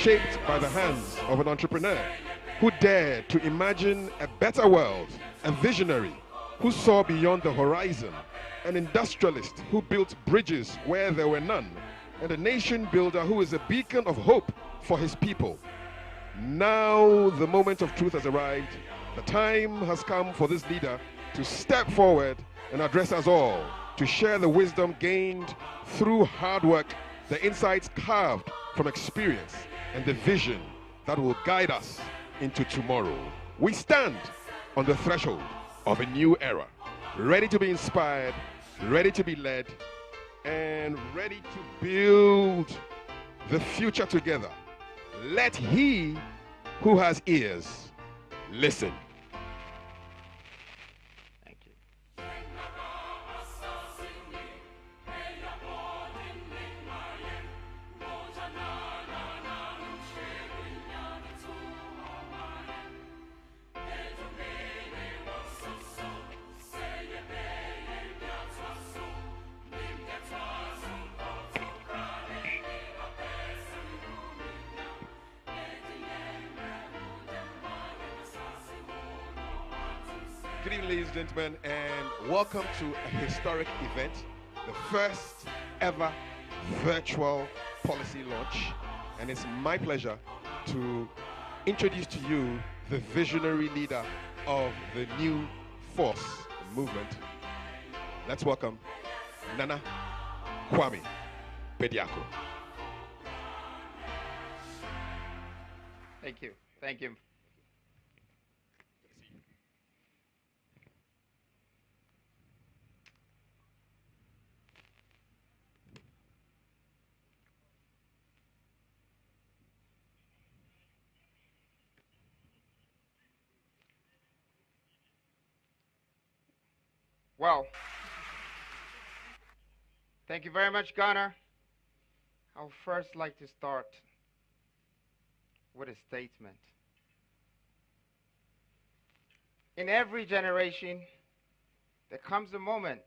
shaped by the hands of an entrepreneur who dared to imagine a better world, a visionary who saw beyond the horizon, an industrialist who built bridges where there were none, and a nation builder who is a beacon of hope for his people. Now the moment of truth has arrived. The time has come for this leader to step forward and address us all, to share the wisdom gained through hard work, the insights carved from experience, and the vision that will guide us into tomorrow. We stand on the threshold of a new era, ready to be inspired, ready to be led, and ready to build the future together. Let he who has ears listen. Thank you. Good evening, ladies and gentlemen, and welcome to a historic event, the first ever virtual policy launch. And it's my pleasure to introduce to you the visionary leader of the new force movement. Let's welcome Nana Kwame Bediako. Thank you. Thank you. Well, thank you very much, Ghana. I would first like to start with a statement. In every generation, there comes a moment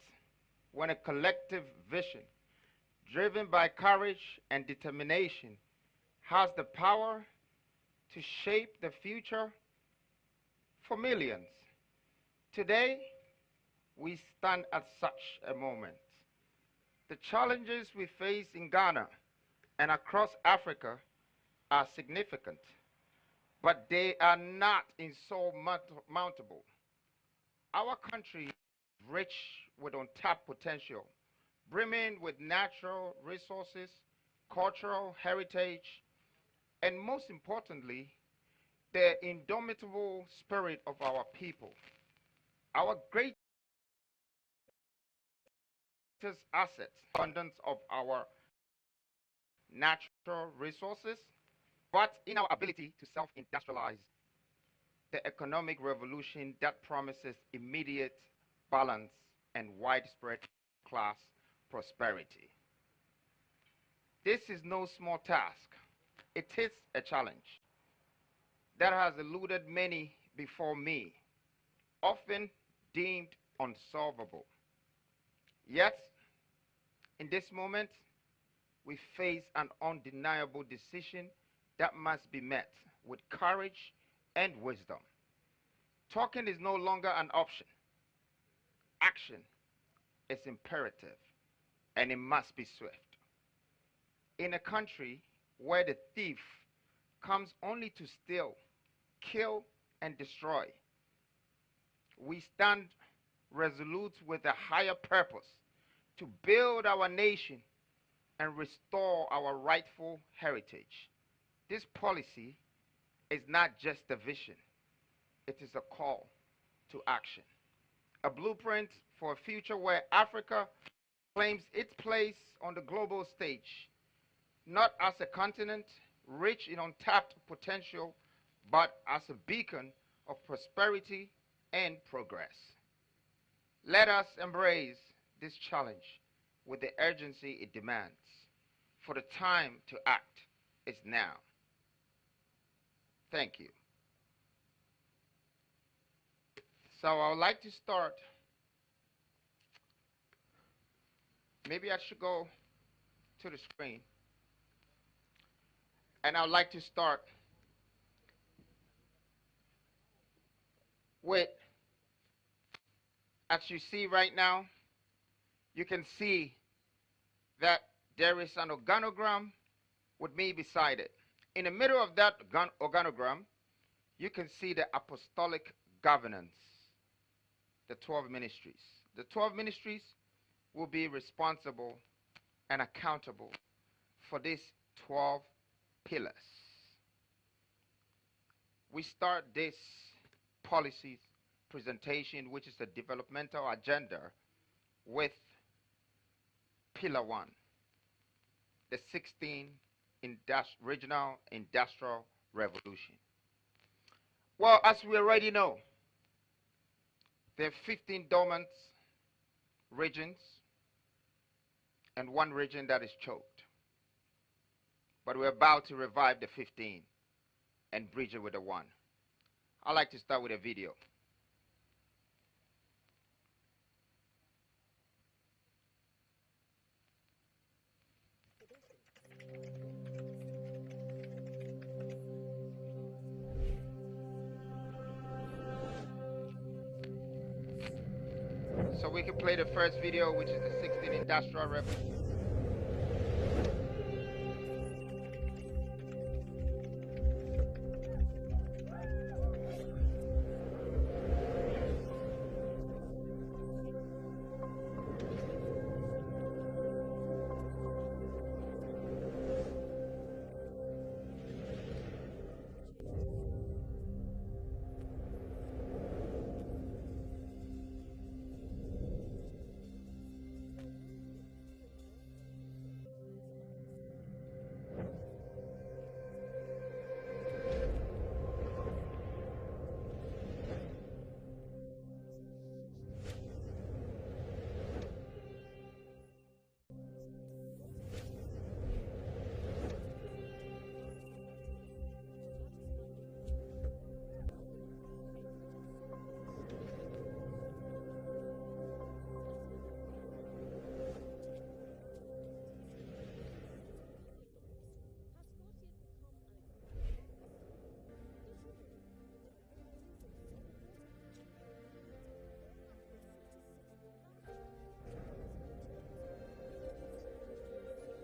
when a collective vision, driven by courage and determination, has the power to shape the future for millions. Today, we stand at such a moment. The challenges we face in Ghana and across Africa are significant, but they are not insurmountable. Our country is rich with untapped potential, brimming with natural resources, cultural heritage, and most importantly, the indomitable spirit of our people. Our greatest asset, abundance of our natural resources, but in our ability to self-industrialize, the economic revolution that promises immediate balance and widespread class prosperity. This is no small task. It is a challenge that has eluded many before me, often deemed unsolvable. Yet, in this moment, we face an undeniable decision that must be met with courage and wisdom. Talking is no longer an option. Action is imperative, and it must be swift. In a country where the thief comes only to steal, kill, and destroy, we stand resolute with a higher purpose to build our nation and restore our rightful heritage. This policy is not just a vision, it is a call to action. A blueprint for a future where Africa claims its place on the global stage, not as a continent rich in untapped potential, but as a beacon of prosperity and progress. Let us embrace this challenge with the urgency it demands, for the time to act is now. Thank you. So I would like to start. Maybe I should go to the screen. And I'd like to start with, as you see right now, you can see that there is an organogram with me beside it. In the middle of that organogram, you can see the apostolic governance, the 12 ministries. The 12 ministries will be responsible and accountable for these 12 pillars. We start this policy presentation, which is a developmental agenda, with pillar one, the 16th regional industrial revolution. Well, as we already know, there are 15 dormant regions and one region that is choked. But we're about to revive the 15 and bridge it with the one. I like to start with a video. So we can play the first video, which is the 16th industrial revolution.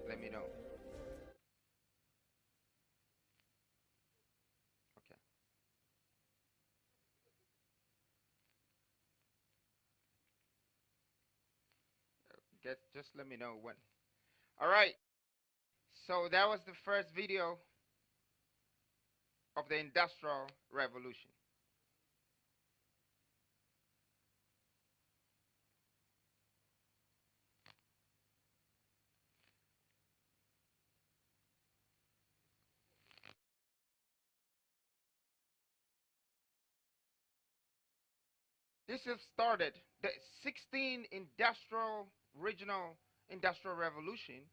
Let me know. Okay. Just let me know when. All right. So that was the first video of the industrial revolution. This has started the 16th industrial regional industrial revolution.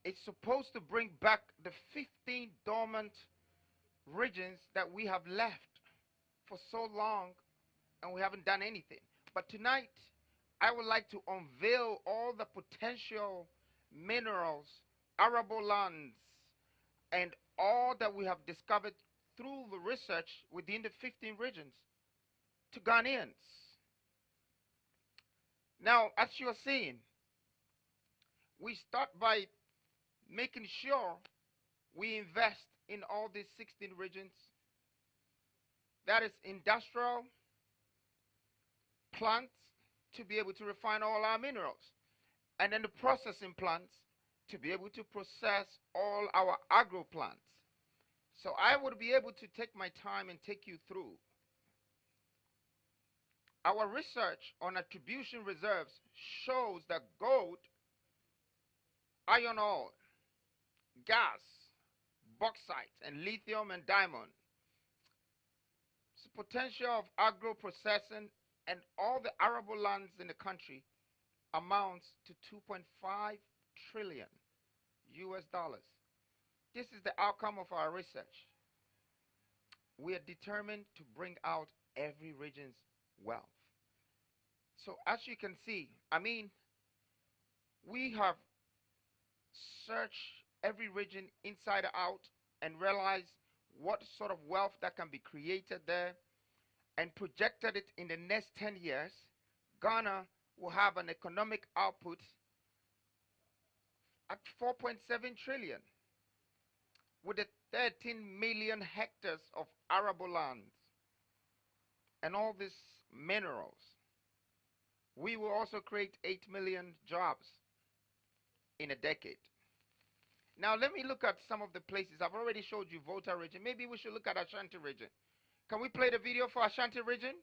It's supposed to bring back the 15 dormant regions that we have left for so long and we haven't done anything. But tonight, I would like to unveil all the potential minerals, arable lands, and all that we have discovered through the research within the 15 regions to Ghanaians. Now, as you are seeing, we start by making sure we invest in all these 16 regions. That is industrial plants to be able to refine all our minerals. And then the processing plants to be able to process all our agro plants. So I would be able to take my time and take you through. Our research on attribution reserves shows that gold, iron ore, gas, bauxite, and lithium and diamond, the potential of agro processing and all the arable lands in the country amounts to 2.5 trillion US dollars. This is the outcome of our research. We are determined to bring out every region's wealth. So as you can see, we have searched every region inside out and realized what sort of wealth that can be created there and projected it in the next 10 years, Ghana will have an economic output at 4.7 trillion with the 13 million hectares of arable land and all these minerals. We will also create 8 million jobs in a decade. Now let me look at some of the places. I've already showed you Volta region. Maybe we should look at Ashanti region. Can we play the video for Ashanti region?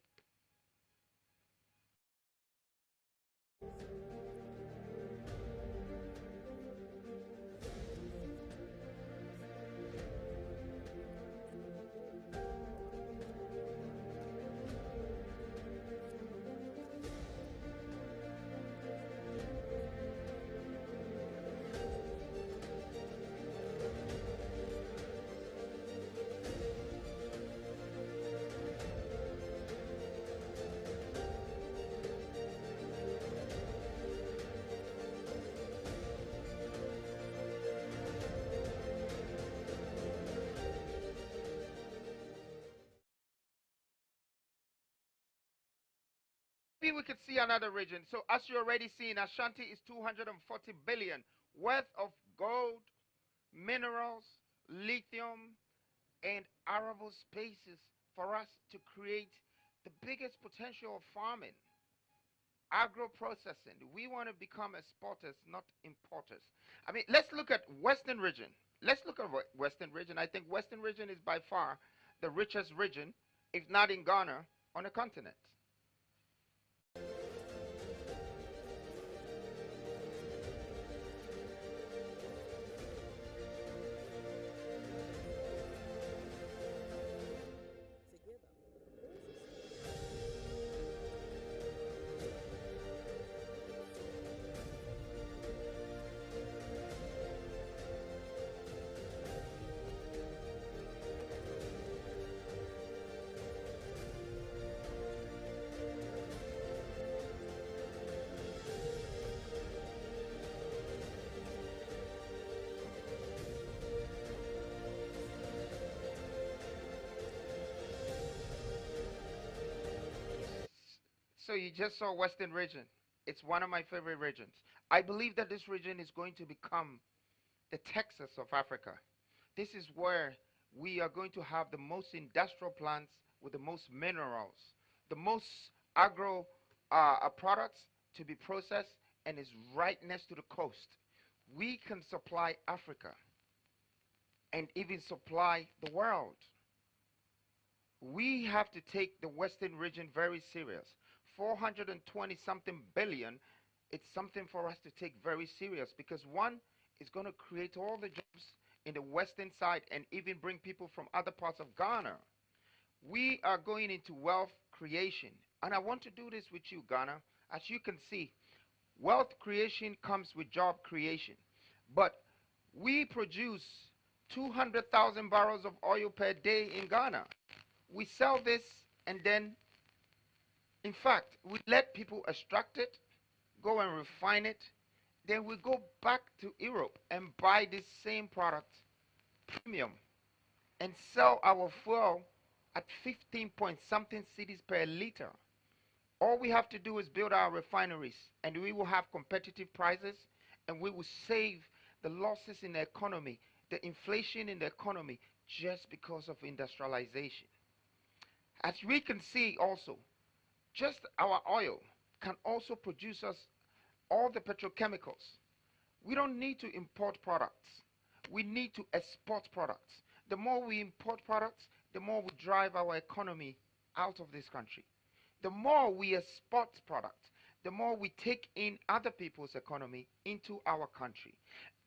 Maybe we could see another region. So as you already seen, Ashanti is 240 billion worth of gold, minerals, lithium, and arable spaces for us to create the biggest potential of farming, agro processing. We want to become exporters, not importers. I mean, let's look at Western region. Let's look at Western region. I think Western region is by far the richest region, if not in Ghana, on the continent. So you just saw Western region. It's one of my favorite regions. I believe that this region is going to become the Texas of Africa. This is where we are going to have the most industrial plants with the most minerals, the most agro products to be processed, and is right next to the coast. We can supply Africa and even supply the world. We have to take the Western region very serious. 420 something billion, it's something for us to take very serious because one is going to create all the jobs in the western side and even bring people from other parts of Ghana. We are going into wealth creation. And I want to do this with you, Ghana. As you can see, wealth creation comes with job creation. But we produce 200,000 barrels of oil per day in Ghana. We sell this and then, in fact, we let people extract it, go and refine it. Then we go back to Europe and buy this same product premium and sell our fuel at 15 point something cities per liter. All we have to do is build our refineries and we will have competitive prices and we will save the losses in the economy, the inflation in the economy just because of industrialization. As we can see also, just our oil can also produce us all the petrochemicals. We don't need to import products. We need to export products. The more we import products, the more we drive our economy out of this country. The more we export products, the more we take in other people's economy into our country.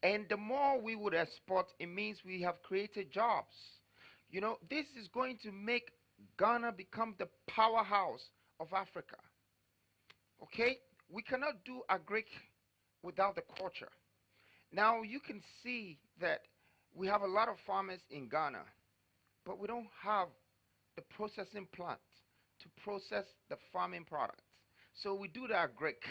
And the more we would export, it means we have created jobs. You know, this is going to make Ghana become the powerhouse of Africa. Okay? We cannot do agric without the culture. Now you can see that we have a lot of farmers in Ghana, but we don't have the processing plant to process the farming products. So we do the agric,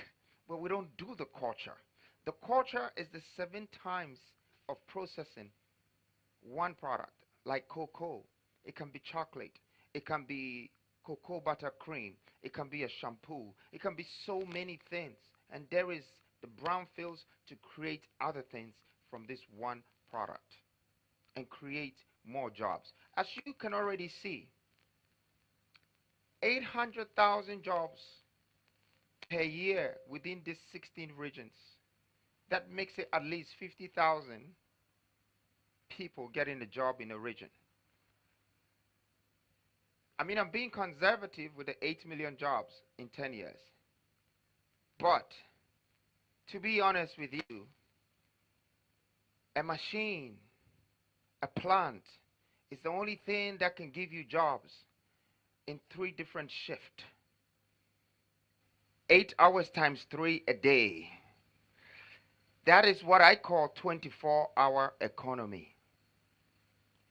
but we don't do the culture. The culture is the 7 times of processing one product like cocoa. It can be chocolate. It can be cocoa butter cream. It can be a shampoo. It can be so many things. And there is the brownfields to create other things from this one product and create more jobs. As you can already see, 800,000 jobs per year within these 16 regions. That makes it at least 50,000 people getting a job in a region. I mean, I'm being conservative with the 8 million jobs in 10 years. But to be honest with you, a machine, a plant, is the only thing that can give you jobs in 3 different shifts. 8 hours times 3 a day. That is what I call 24-hour economy.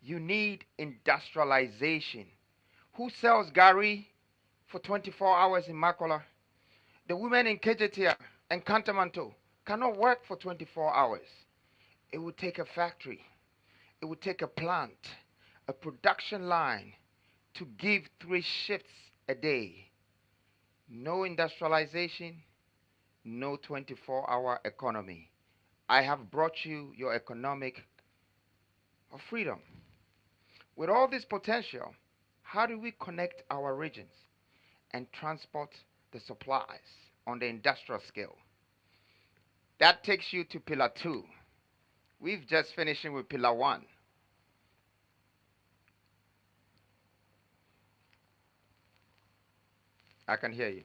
You need industrialization. Who sells Gary for 24 hours in Makola? The women in Kejetia and Cantamanto cannot work for 24 hours. It would take a factory, it would take a plant, a production line to give 3 shifts a day. No industrialization, no 24-hour economy. I have brought you your economic freedom. With all this potential, how do we connect our regions and transport the supplies on the industrial scale? That takes you to pillar 2. We've just finishing with pillar 1. I can hear you.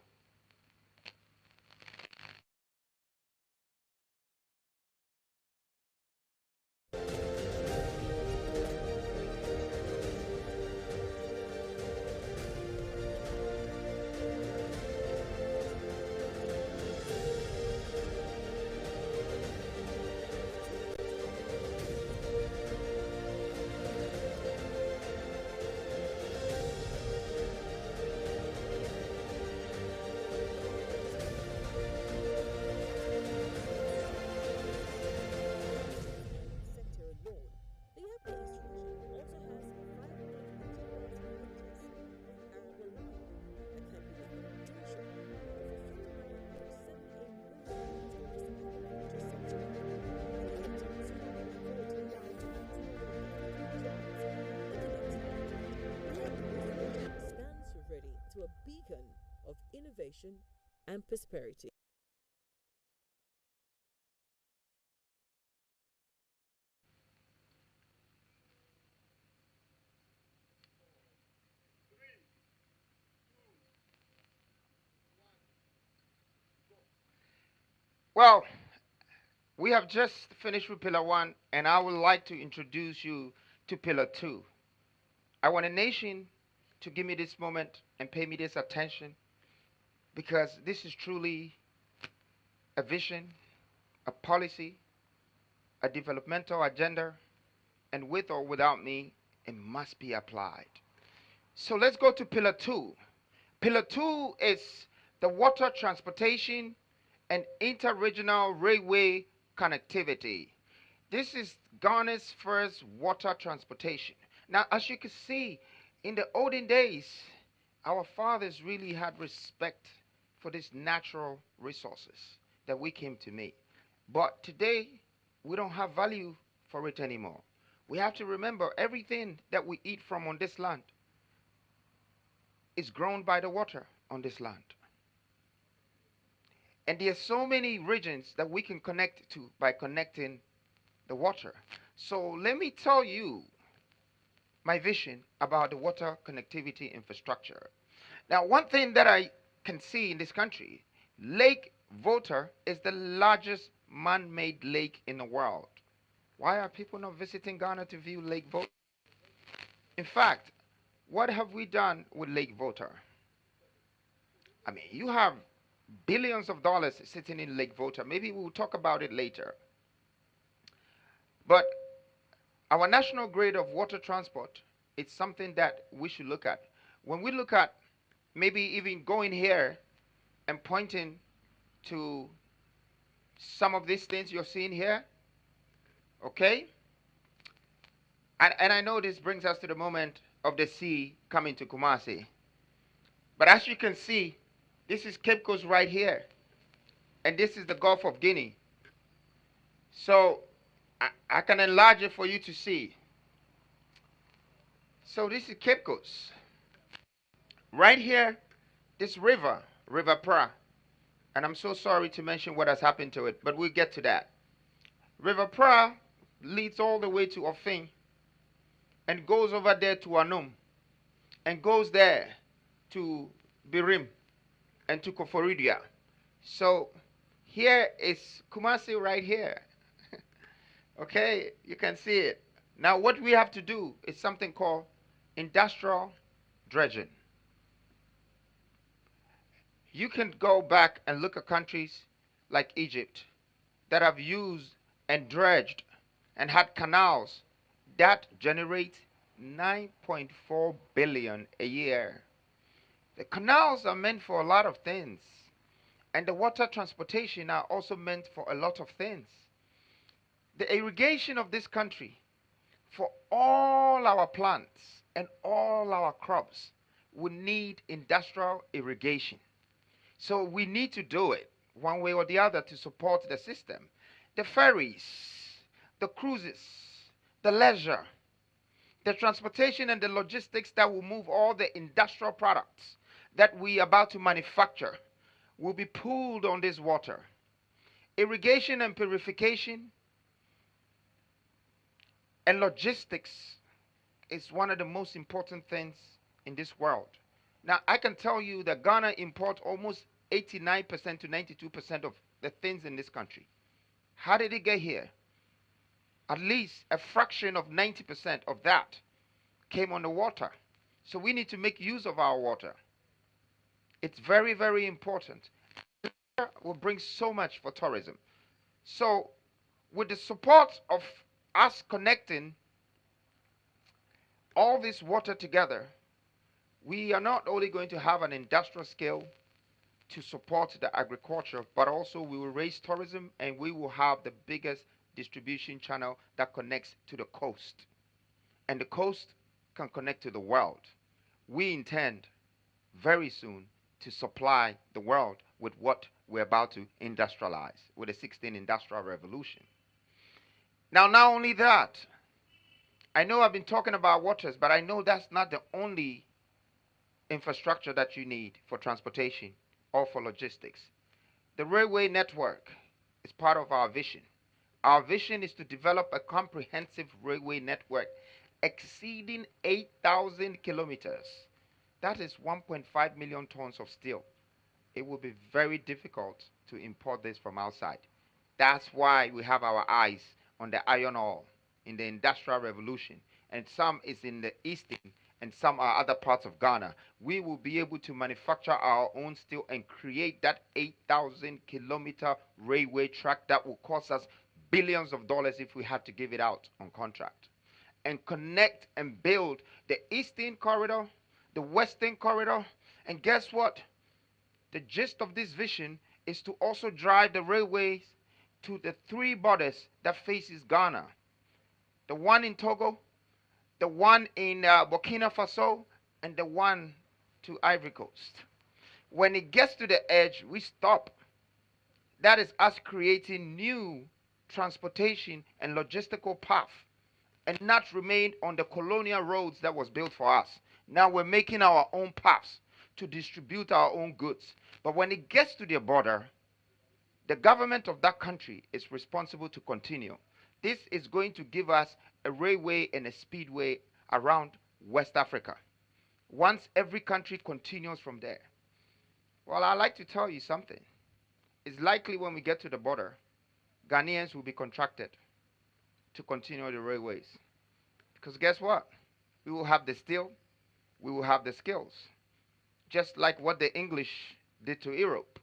To a beacon of innovation and prosperity. Well, we have just finished with pillar 1, and I would like to introduce you to pillar 2. I want a nation to give me this moment and pay me this attention because this is truly a vision, a policy, a developmental agenda, and with or without me, it must be applied. So let's go to pillar 2. Pillar 2 is the water transportation and interregional railway connectivity. This is Ghana's first water transportation. Now, as you can see, in the olden days, our fathers really had respect for these natural resources that we came to meet. But today, we don't have value for it anymore. We have to remember everything that we eat from on this land is grown by the water on this land. And there are so many regions that we can connect to by connecting the water. So let me tell you my vision about the water connectivity infrastructure. Now, one thing that I can see in this country, Lake Volta is the largest man-made lake in the world. Why are people not visiting Ghana to view Lake Volta? In fact, what have we done with Lake Volta? I mean, you have billions of dollars sitting in Lake Volta. Maybe we'll talk about it later. But our national grid of water transport, it's something that we should look at. When we look at maybe even going here and pointing to some of these things you're seeing here, okay? And I know this brings us to the moment of the sea coming to Kumasi. But as you can see, this is Cape Coast right here. And this is the Gulf of Guinea. So I can enlarge it for you to see. So this is Cape Coast. Right here, this river, River Pra. And I'm so sorry to mention what has happened to it, but we'll get to that. River Pra leads all the way to Ofin and goes over there to Anum and goes there to Birim and to Koforidia. So here is Kumasi right here. Okay, you can see it. Now what we have to do is something called industrial dredging. You can go back and look at countries like Egypt that have used and dredged and had canals that generate 9.4 billion a year. The canals are meant for a lot of things, and the water transportation are also meant for a lot of things. The irrigation of this country for all our plants and all our crops we need industrial irrigation. So we need to do it one way or the other to support the system. The ferries, the cruises, the leisure, the transportation and the logistics that will move all the industrial products that we are about to manufacture will be pooled on this water. Irrigation and purification and logistics is one of the most important things in this world. Now, I can tell you that Ghana imports almost 89% to 92% of the things in this country. How did it get here? At least a fraction of 90% of that came on the water. So we need to make use of our water. It's very, very important. It will bring so much for tourism. So, with the support of us connecting all this water together, we are not only going to have an industrial scale to support the agriculture, but also we will raise tourism and we will have the biggest distribution channel that connects to the coast. And the coast can connect to the world. We intend very soon to supply the world with what we're about to industrialize with the 16th Industrial Revolution. Now, not only that, I know I've been talking about waters, but I know that's not the only infrastructure that you need for transportation or for logistics. The railway network is part of our vision. Our vision is to develop a comprehensive railway network exceeding 8,000 kilometers. That is 1.5 million tons of steel. It will be very difficult to import this from outside. That's why we have our eyes on the iron ore in the Industrial Revolution, and some is in the eastern and some are other parts of Ghana. We will be able to manufacture our own steel and create that 8,000 kilometer railway track that will cost us billions of dollars if we had to give it out on contract. And connect and build the eastern corridor, the western corridor, and guess what? The gist of this vision is to also drive the railways to the three borders that faces Ghana. The one in Togo, the one in Burkina Faso, and the one to Ivory Coast. When it gets to the edge, we stop. That is us creating new transportation and logistical path and not remain on the colonial roads that was built for us. Now we're making our own paths to distribute our own goods. But when it gets to the border, the government of that country is responsible to continue. This is going to give us a railway and a speedway around West Africa. Once every country continues from there. Well, I'd like to tell you something. It's likely when we get to the border, Ghanaians will be contracted to continue the railways. Because guess what? We will have the steel, we will have the skills. Just like what the English did to Europe.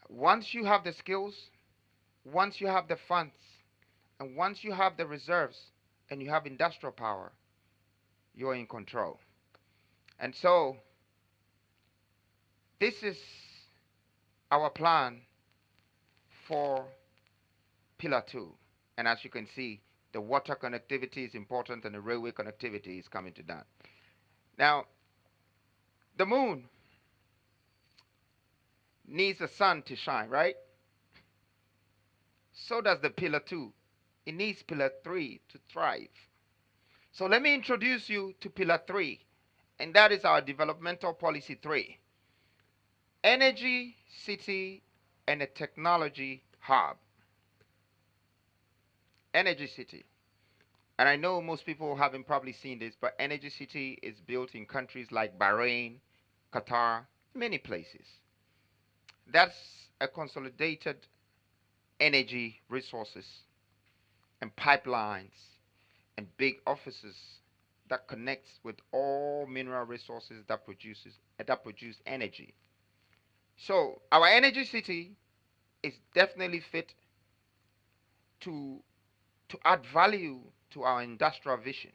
Once you have the skills, once you have the funds, and once you have the reserves and you have industrial power, you're in control. And so, this is our plan for Pillar 2. And as you can see, The water connectivity is important, and the railway connectivity is coming to that. Now, the moon needs the sun to shine, right? So does the pillar 2. It needs pillar 3 to thrive. So let me introduce you to pillar 3, and that is our developmental policy 3. Energy city and a technology hub. Energy city. And I know most people haven't probably seen this, but Energy City is built in countries like Bahrain, Qatar, many places. That's a consolidated energy resources and pipelines and big offices that connects with all mineral resources that produce energy. So our energy city is definitely fit to to add value to our industrial vision,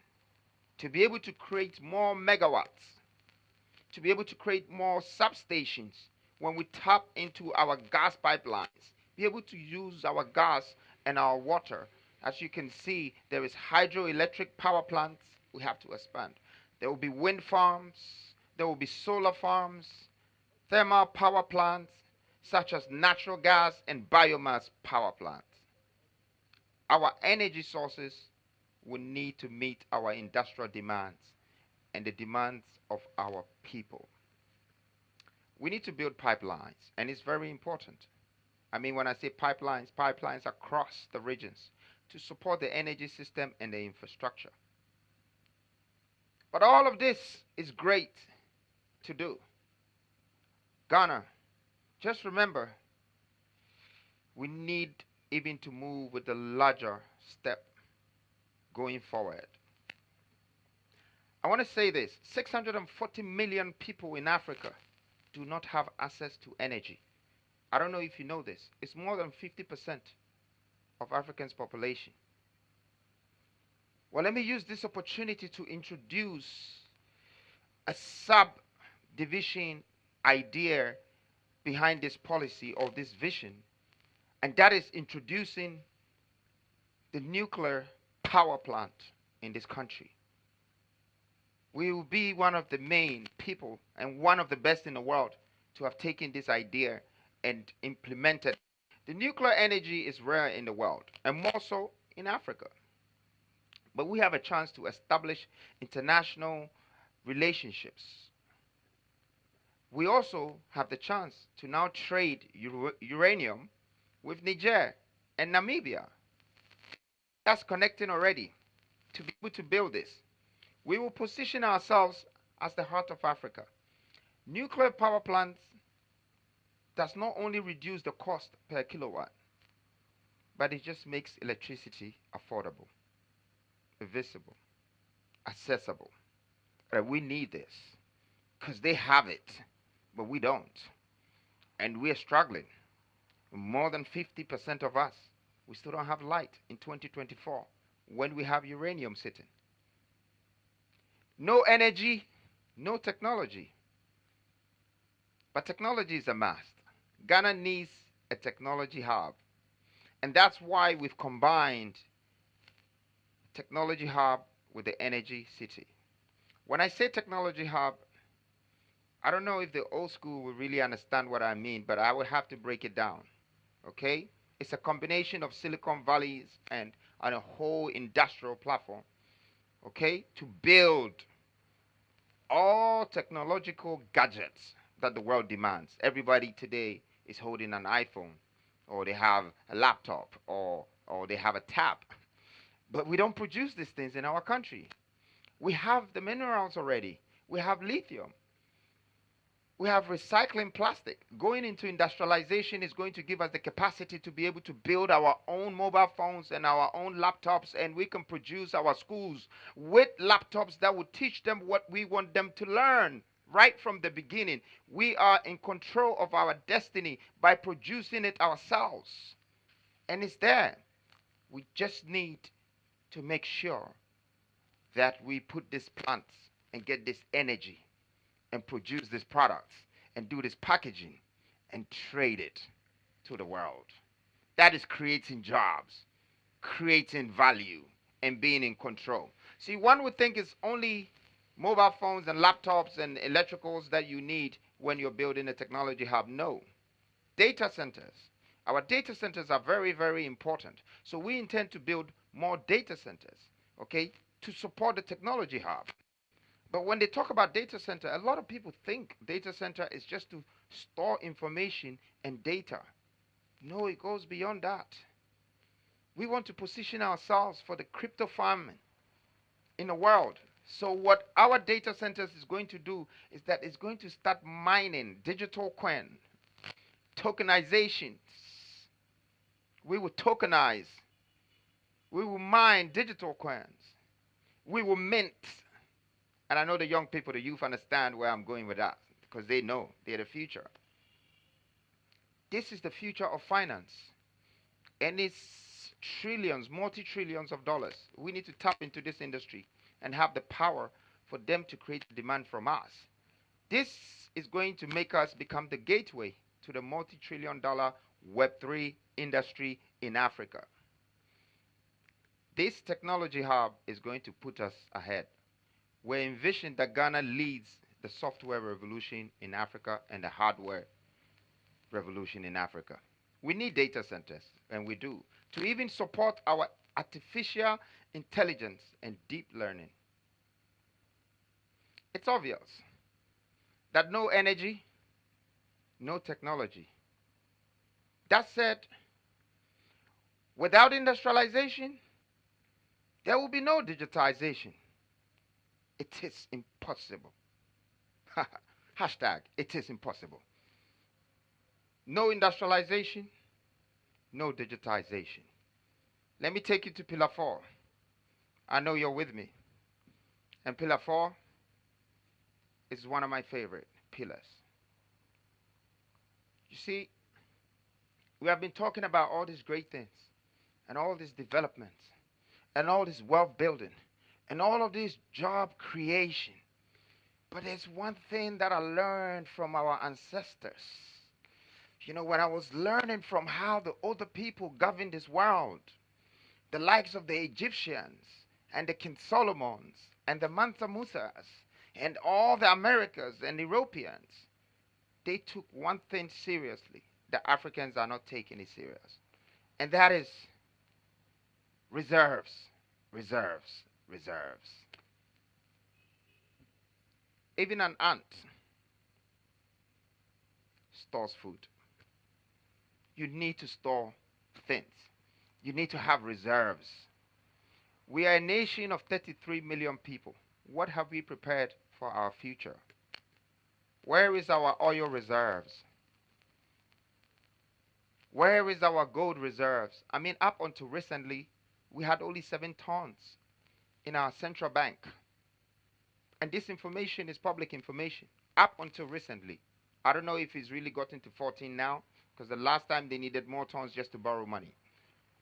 to be able to create more megawatts, to be able to create more substations when we tap into our gas pipelines, be able to use our gas and our water. As you can see, there is hydroelectric power plants we have to expand. There will be wind farms, there will be solar farms, thermal power plants, such as natural gas and biomass power plants. Our energy sources will need to meet our industrial demands and the demands of our people. We need to build pipelines, and it's very important. I mean, when I say pipelines, pipelines across the regions to support the energy system and the infrastructure. But all of this is great to do. Ghana, just remember, we need even to move with a larger step going forward. I want to say this: 640 million people in Africa do not have access to energy. I don't know if you know this. It's more than 50% of Africans' population. Well, let me use this opportunity to introduce a subdivision idea behind this policy or this vision, and that is introducing the nuclear power plant in this country. We will be one of the main people and one of the best in the world to have taken this idea and implemented. The nuclear energy is rare in the world, and more so in Africa. But we have a chance to establish international relationships. We also have the chance to now trade uranium with Niger and Namibia. That's connecting already to be able to build this. We will position ourselves as the heart of Africa. Nuclear power plants does not only reduce the cost per kilowatt, but it just makes electricity affordable, visible, accessible. And we need this because they have it, but we don't. And we're struggling. More than 50% of us, we still don't have light in 2024 when we have uranium sitting. No energy, no technology. But technology is a must. Ghana needs a technology hub. And that's why we've combined technology hub with the energy city. When I say technology hub, I don't know if the old school will really understand what I mean, but I would have to break it down. Okay? It's a combination of Silicon Valleys and a whole industrial platform, okay, to build all technological gadgets that the world demands. Everybody today is holding an iPhone, or they have a laptop, or they have a tab. But we don't produce these things in our country. We have the minerals already. We have lithium. We have recycling plastic. Going into industrialization is going to give us the capacity to be able to build our own mobile phones and our own laptops, and we can produce our schools with laptops that will teach them what we want them to learn right from the beginning. We are in control of our destiny by producing it ourselves. And it's there. We just need to make sure that we put these plants and get this energy and produce these products and do this packaging and trade it to the world. That is creating jobs, creating value, and being in control. See, one would think it's only mobile phones and laptops and electricals that you need when you're building a technology hub. No. Data centers. Our data centers are very, very important. So we intend to build more data centers, okay, to support the technology hub. But when they talk about data center, a lot of people think data center is just to store information and data. No, it goes beyond that. We want to position ourselves for the crypto farming in the world. So what our data centers is going to do is that it's going to start mining digital coin, tokenizations. We will tokenize. We will mine digital coins. We will mint. And I know the young people, the youth understand where I'm going with that because they know they're the future. This is the future of finance. And it's trillions, multi-trillions of dollars. We need to tap into this industry and have the power for them to create demand from us. This is going to make us become the gateway to the multi-trillion dollar Web3 industry in Africa. This technology hub is going to put us ahead. We envision that Ghana leads the software revolution in Africa and the hardware revolution in Africa. We need data centers, and we do, to even support our artificial intelligence and deep learning. It's obvious that no energy, no technology. That said, without industrialization, there will be no digitization. It is impossible. Hashtag, it is impossible. No industrialization, no digitization. Let me take you to Pillar 4. I know you're with me. And Pillar 4 is one of my favorite pillars. You see, we have been talking about all these great things and all these developments and all this wealth building and all of this job creation. But there's one thing that I learned from our ancestors. You know, when I was learning from how the other people governed this world, the likes of the Egyptians and the King Solomons and the Mansa Musas and all the Americas and Europeans, they took one thing seriously. The Africans are not taking it serious. And that is reserves, reserves, reserves. Even an ant stores food. You need to store things. You need to have reserves. We are a nation of 33 million people. What have we prepared for our future? Where is our oil reserves? Where is our gold reserves? I mean, up until recently, we had only 7 tons in our central bank. And this information is public information. Up until recently. I don't know if it's really gotten to 14 now, because the last time they needed more tons just to borrow money.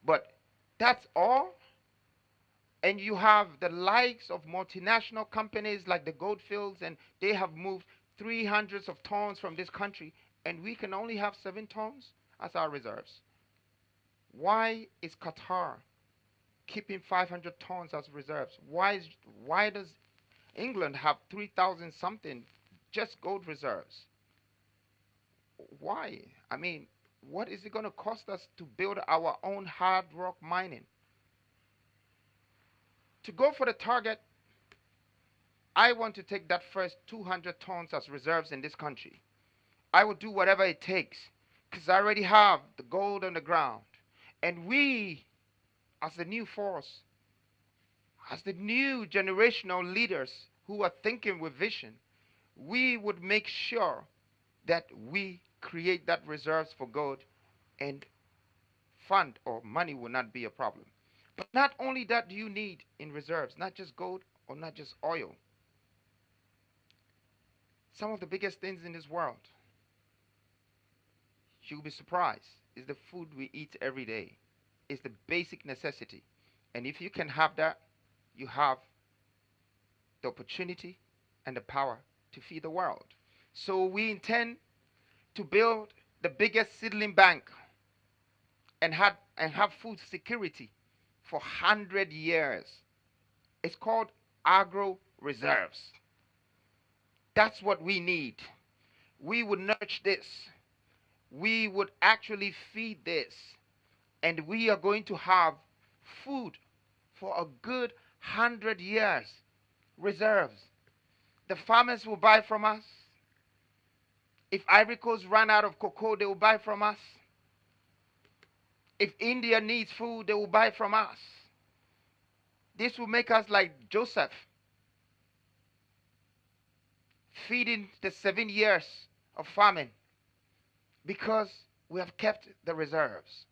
But that's all. And you have the likes of multinational companies like the Goldfields, and they have moved 300s of tons from this country, and we can only have 7 tons as our reserves. Why is Qatar keeping 500 tons as reserves? Why does England have 3,000 something just gold reserves? Why? I mean, what is it going to cost us to build our own hard rock mining? To go for the target, I want to take that first 200 tons as reserves in this country. I will do whatever it takes because I already have the gold on the ground. And we, as the new force, as the new generational leaders who are thinking with vision, we would make sure that we create that reserves for gold, and fund or money will not be a problem. But not only that do you need in reserves, not just gold or not just oil. Some of the biggest things in this world, you'll be surprised, is the food we eat every day. It's the basic necessity. And if you can have that, you have the opportunity and the power to feed the world. So we intend to build the biggest seedling bank and have food security for 100 years. It's called agro reserves. That's what we need. We would nurture this. We would actually feed this. And we are going to have food for a good 100 years. Reserves. The farmers will buy from us. If Ivory Coast run out of cocoa, they will buy from us. If India needs food, they will buy from us. This will make us like Joseph, feeding the 7 years of famine because we have kept the reserves.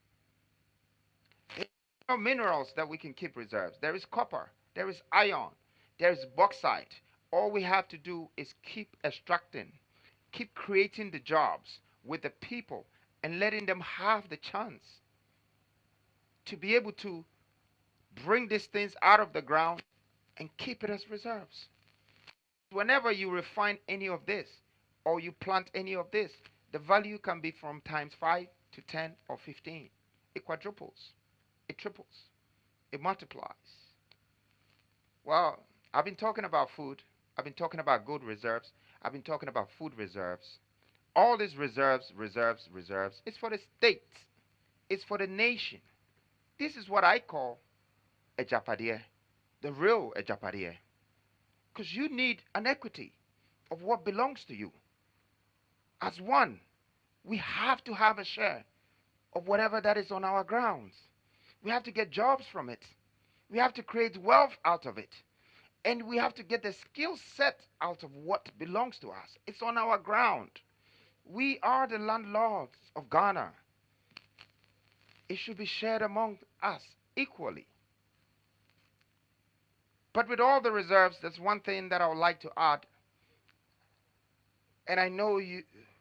There are minerals that we can keep reserves. There is copper, there is iron, there is bauxite. All we have to do is keep extracting, keep creating the jobs with the people and letting them have the chance to be able to bring these things out of the ground and keep it as reserves. Whenever you refine any of this or you plant any of this, the value can be from times 5 to 10 or 15. It quadruples, it triples, it multiplies. Well, I've been talking about food, I've been talking about good reserves, I've been talking about food reserves. All these reserves, reserves, reserves, it's for the states, it's for the nation. This is what I call a japadie, the real japadie. Because you need an equity of what belongs to you. As one, we have to have a share of whatever that is on our grounds. We have to get jobs from it. We have to create wealth out of it. And we have to get the skill set out of what belongs to us. It's on our ground. We are the landlords of Ghana. It should be shared among us equally. But with all the reserves, there's one thing that I would like to add. And I know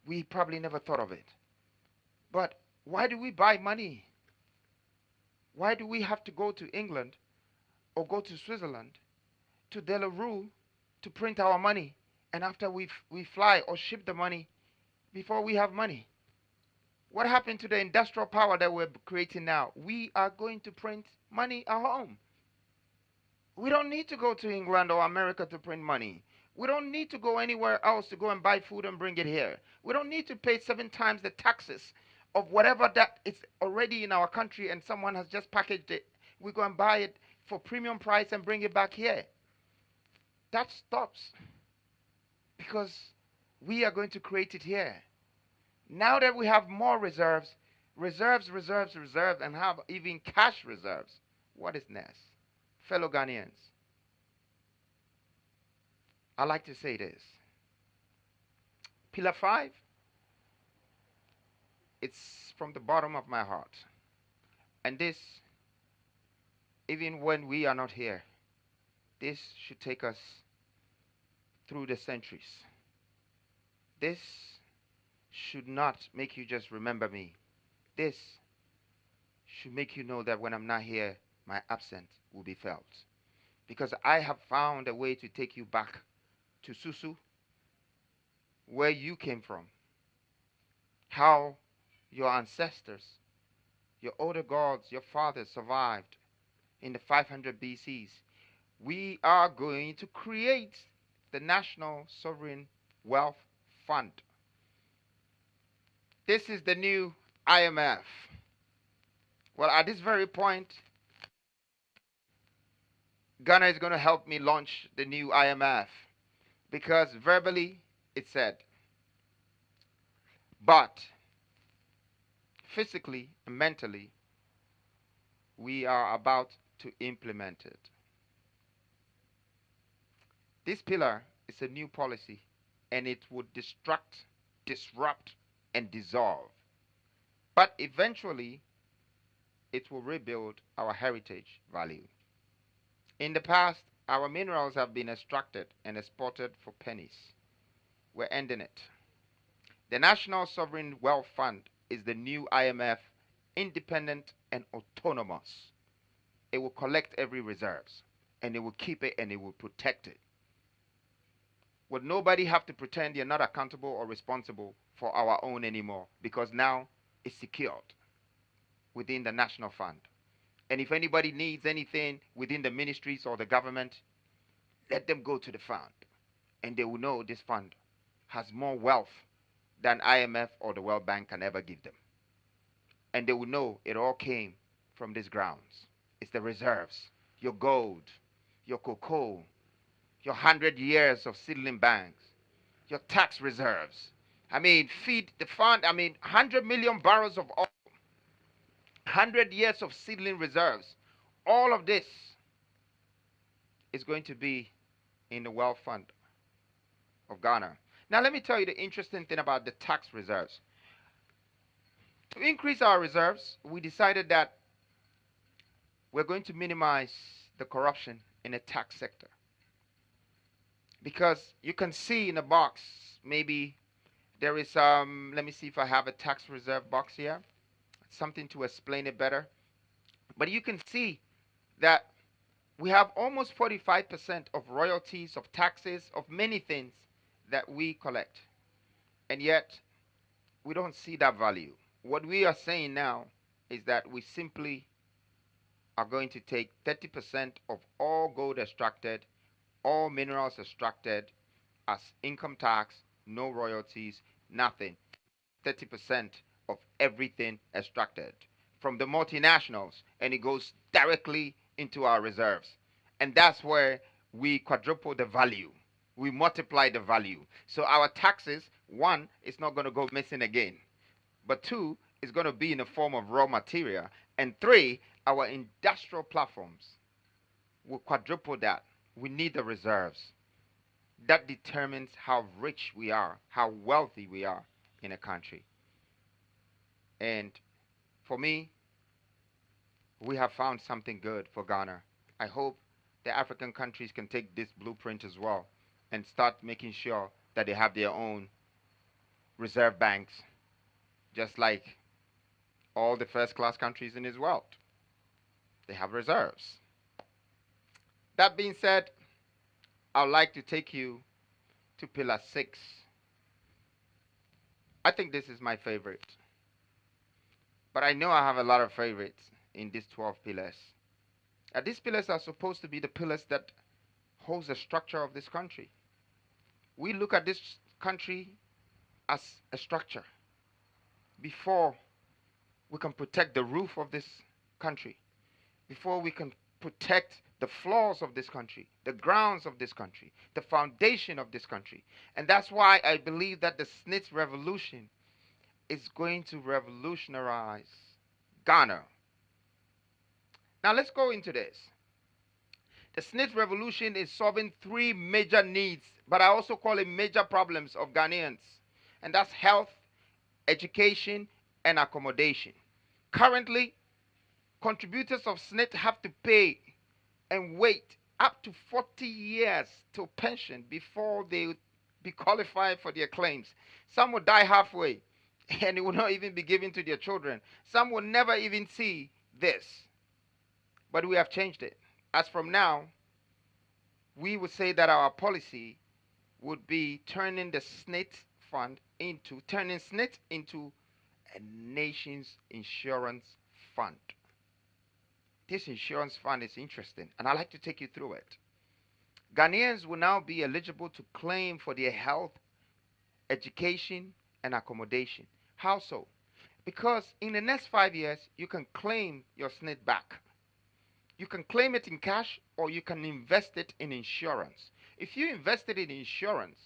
we probably never thought of it. But why do we buy money? Why do we have to go to England or go to Switzerland, to Delarue, to print our money? And after we fly or ship the money, before we have money? What happened to the industrial power that we're creating now? We are going to print money at home. We don't need to go to England or America to print money. We don't need to go anywhere else to go and buy food and bring it here. We don't need to pay 7 times the taxes of whatever that is already in our country and someone has just packaged it. We go and buy it for premium price and bring it back here. That stops because we are going to create it here. Now that we have more reserves, reserves, and have even cash reserves, what is next? Fellow Ghanaians, I like to say this. Pillar 5, it's from the bottom of my heart. And this, even when we are not here, this should take us through the centuries. This should not make you just remember me. This should make you know that when I'm not here, my absence will be felt. Because I have found a way to take you back to Susu, where you came from, how your ancestors, your older gods, your fathers survived in the 500 BCs. We are going to create the National Sovereign Wealth Fund. This is the new IMF. Well, at this very point, Ghana is going to help me launch the new IMF because verbally it said, but physically and mentally, we are about to implement it. This pillar is a new policy and it would distract, disrupt, and dissolve. But eventually, it will rebuild our heritage value. In the past, our minerals have been extracted and exported for pennies. We're ending it. The National Sovereign Wealth Fund is the new IMF, independent and autonomous. It will collect every reserves and it will keep it and it will protect it. Will nobody have to pretend you're not accountable or responsible for our own anymore because now it's secured within the National Fund. And if anybody needs anything within the ministries or the government, let them go to the fund. And they will know this fund has more wealth than IMF or the World Bank can ever give them. And they will know it all came from these grounds. It's the reserves, your gold, your cocoa, your 100 years of seedling banks, your tax reserves. I mean, feed the fund. I mean, 100 million barrels of oil, 100 years of seedling reserves. All of this is going to be in the wealth fund of Ghana. Now, let me tell you the interesting thing about the tax reserves. To increase our reserves, we decided that we're going to minimize the corruption in the tax sector. Because you can see in the box, maybe there is, let me see if I have a tax reserve box here, something to explain it better. But you can see that we have almost 45% of royalties, of taxes, of many things that we collect. And yet, we don't see that value. What we are saying now is that we simply are going to take 30% of all gold extracted, all minerals extracted as income tax, no royalties, nothing. 30% of everything extracted from the multinationals, and it goes directly into our reserves. And that's where we quadruple the value. We multiply the value. So our taxes, one, is not going to go missing again. But two, is going to be in the form of raw material. And three, our industrial platforms will quadruple that. We need the reserves. That determines how rich we are, how wealthy we are in a country. And for me, we have found something good for Ghana. I hope the African countries can take this blueprint as well and start making sure that they have their own reserve banks, just like all the first class countries in this world. They have reserves. That being said, I'd like to take you to Pillar 6. I think this is my favorite. But I know I have a lot of favorites in these 12 pillars. These pillars are supposed to be the pillars that holds the structure of this country. We look at this country as a structure before we can protect the roof of this country, before we can protect the floors of this country, the grounds of this country, the foundation of this country. And that's why I believe that the Smith Revolution is going to revolutionize Ghana. Now let's go into this. The Smith Revolution is solving three major needs, but I also call it major problems of Ghanaians. And that's health, education, and accommodation. Currently, contributors of SNIT have to pay and wait up to 40 years to pension before they be qualified for their claims. Some will die halfway and it will not even be given to their children. Some will never even see this. But we have changed it. As from now, we would say that our policy would be turning the SNIT into a nation's insurance fund. This insurance fund is interesting, and I'd like to take you through it. Ghanaians will now be eligible to claim for their health, education, and accommodation. How so? Because in the next 5 years, you can claim your SNIT back. You can claim it in cash or you can invest it in insurance. If you invest it in insurance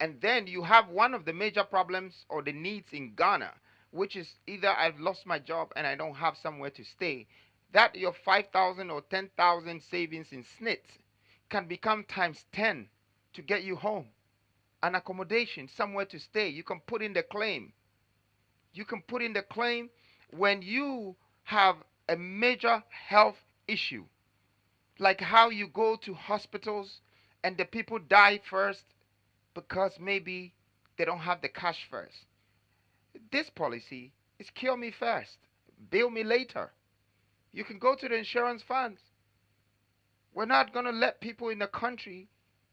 and then you have one of the major problems or the needs in Ghana, which is either I've lost my job and I don't have somewhere to stay, that your 5,000 or 10,000 savings in SNIT can become times 10 to get you home. An accommodation, somewhere to stay. You can put in the claim. You can put in the claim when you have a major health issue, like how you go to hospitals and the people die first because maybe they don't have the cash first. This policy is cure me first, bill me later. You can go to the insurance funds. We're not going to let people in the country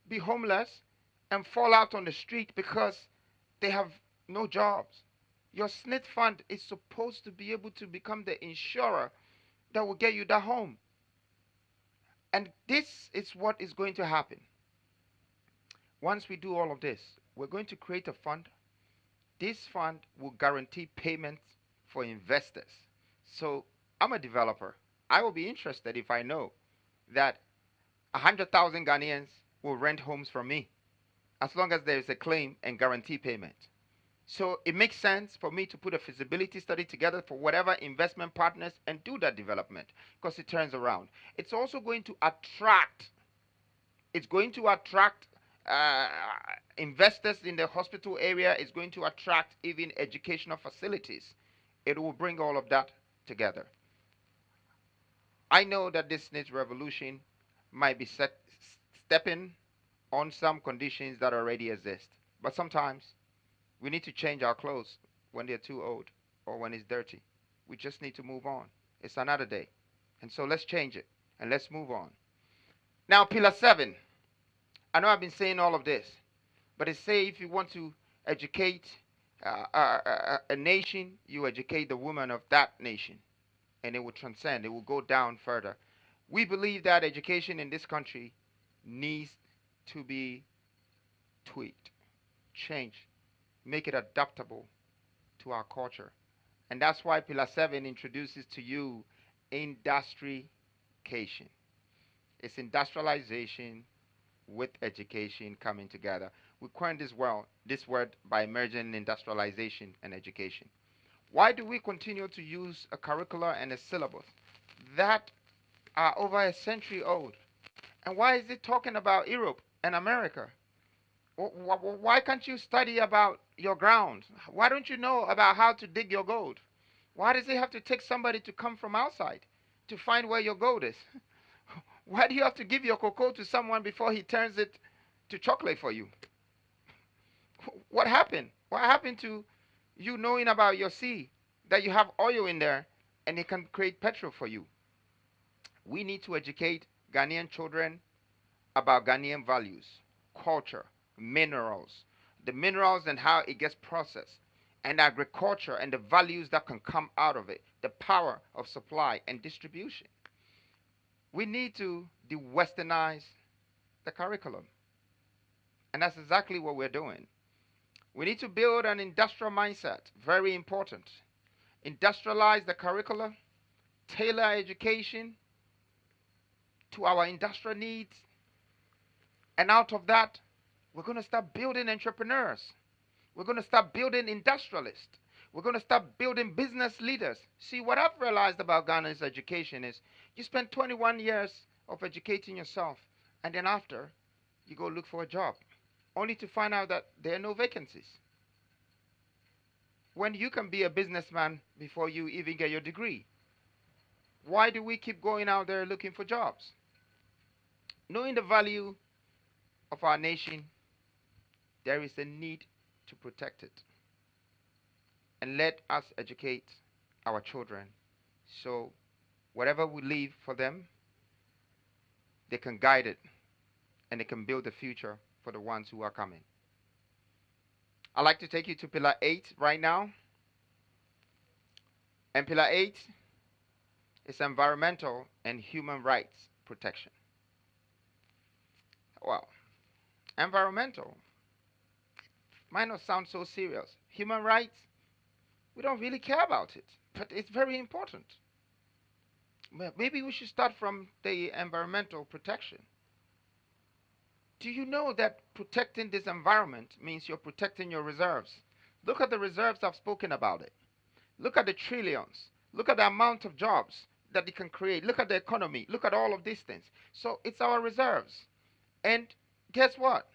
be homeless and fall out on the street because they have no jobs. Your SNIT fund is supposed to be able to become the insurer that will get you that home. And this is what is going to happen. Once we do all of this, we're going to create a fund. This fund will guarantee payments for investors. So I'm a developer. I will be interested if I know that 100,000 Ghanaians will rent homes from me as long as there is a claim and guarantee payment. So it makes sense for me to put a feasibility study together for whatever investment partners and do that development because it turns around. It's also going to attract. It's going to attract uh, investors in the hospital area. It's going to attract even educational facilities. It will bring all of that together. I know that this next revolution might be stepping on some conditions that already exist, but sometimes we need to change our clothes when they're too old or when it's dirty. We just need to move on. It's another day. And so let's change it and let's move on. Now, pillar 7. I know I've been saying all of this, but it say if you want to educate a nation, you educate the woman of that nation, and it will transcend. It will go down further. We believe that education in this country needs to be tweaked, changed, make it adaptable to our culture. And that's why Pillar 7 introduces to you industrication. It's industrialization with education coming together. We coined this word by merging industrialization and education. Why do we continue to use a curricula and a syllabus that are over a century old? And why is it talking about Europe and America? Why can't you study about your ground? Why don't you know about how to dig your gold? Why does it have to take somebody to come from outside to find where your gold is? Why do you have to give your cocoa to someone before he turns it to chocolate for you? What happened? What happened to you knowing about your sea, that you have oil in there and it can create petrol for you? We need to educate Ghanaian children about Ghanaian values, culture, minerals, the minerals and how it gets processed, and agriculture and the values that can come out of it, the power of supply and distribution. We need to de-westernize the curriculum. And that's exactly what we're doing. We need to build an industrial mindset, very important. Industrialize the curricula, tailor education to our industrial needs, and out of that, we're going to start building entrepreneurs. We're going to start building industrialists. We're going to start building business leaders. See, what I've realized about Ghana's education is you spend 21 years of educating yourself, and then after, you go look for a job, only to find out that there are no vacancies. When you can be a businessman before you even get your degree. Why do we keep going out there looking for jobs? Knowing the value of our nation, there is a need to protect it. And let us educate our children so whatever we leave for them, they can guide it and they can build the future for the ones who are coming. I'd like to take you to Pillar 8 right now. And Pillar 8 is environmental and human rights protection. Well, environmental might not sound so serious. Human rights, we don't really care about it, but it's very important. Maybe we should start from the environmental protection. Do you know that protecting this environment means you're protecting your reserves? Look at the reserves, I've spoken about it. Look at the trillions. Look at the amount of jobs that it can create. Look at the economy. Look at all of these things. So it's our reserves. And guess what?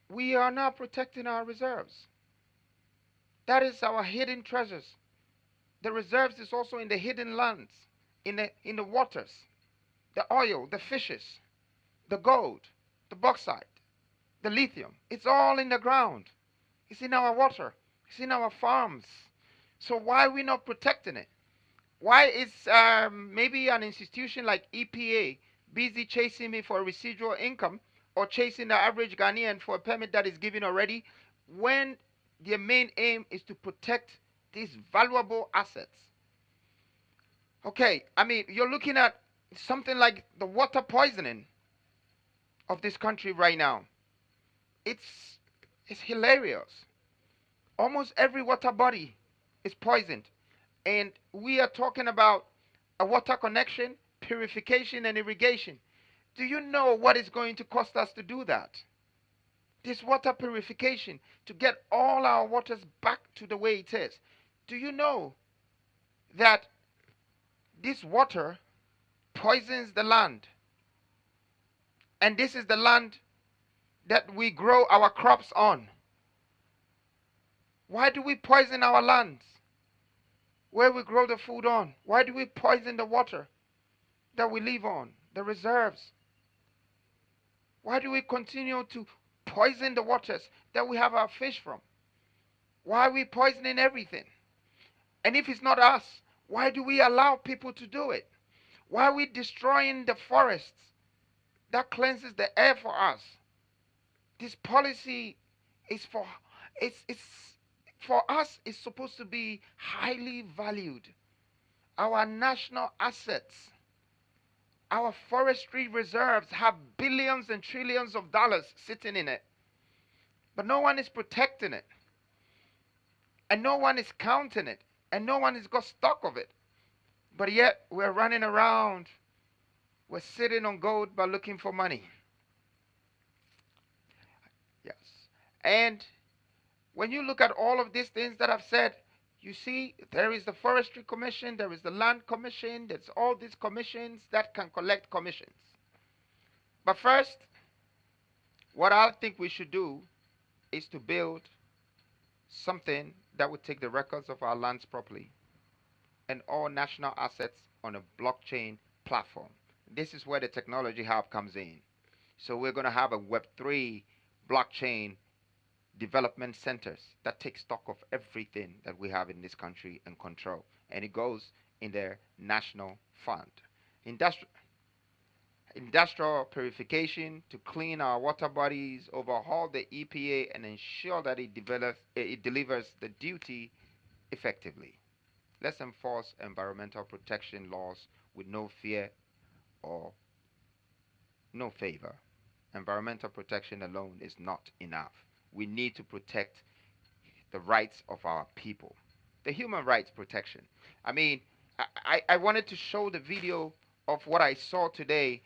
We are now protecting our reserves. That is our hidden treasures. The reserves is also in the hidden lands, in the waters, the oil, the fishes, the gold, the bauxite, the lithium. It's all in the ground. It's in our water. It's in our farms. So why are we not protecting it? Why is maybe an institution like EPA busy chasing me for residual income or chasing the average Ghanaian for a permit that is given already when their main aim is to protect these valuable assets? Okay, I mean, you're looking at something like the water poisoning of this country right now. It's it's hilarious. Almost every water body is poisoned. And we are talking about a water connection, purification, and irrigation. Do you know what it's going to cost us to do that? This water purification, to get all our waters back to the way it is. Do you know that this water poisons the land? And this is the land that we grow our crops on. Why do we poison our lands where we grow the food on? Why do we poison the water that we live on, the reserves? Why do we continue to poison the waters that we have our fish from? Why are we poisoning everything? And if it's not us, why do we allow people to do it? Why are we destroying the forests that cleanses the air for us? This policy is for it's for us is supposed to be highly valued. Our national assets, our forestry reserves have billions and trillions of dollars sitting in it. But no one is protecting it. And no one is counting it. And no one has got stock of it. But yet we're running around. We're sitting on gold by looking for money. Yes. And when you look at all of these things that I've said, you see there is the Forestry Commission, there is the Land Commission, there's all these commissions that can collect commissions. But first, what I think we should do is to build something that would take the records of our lands properly and all national assets on a blockchain platform. This is where the technology hub comes in. So we're going to have a Web3 blockchain development centers that take stock of everything that we have in this country and control. And it goes in their national fund. Industrial purification to clean our water bodies, overhaul the EPA, and ensure that it delivers the duty effectively. Let's enforce environmental protection laws with no fear or no favor. Environmental protection alone is not enough. We need to protect the rights of our people. The human rights protection. I mean, I wanted to show the video of what I saw today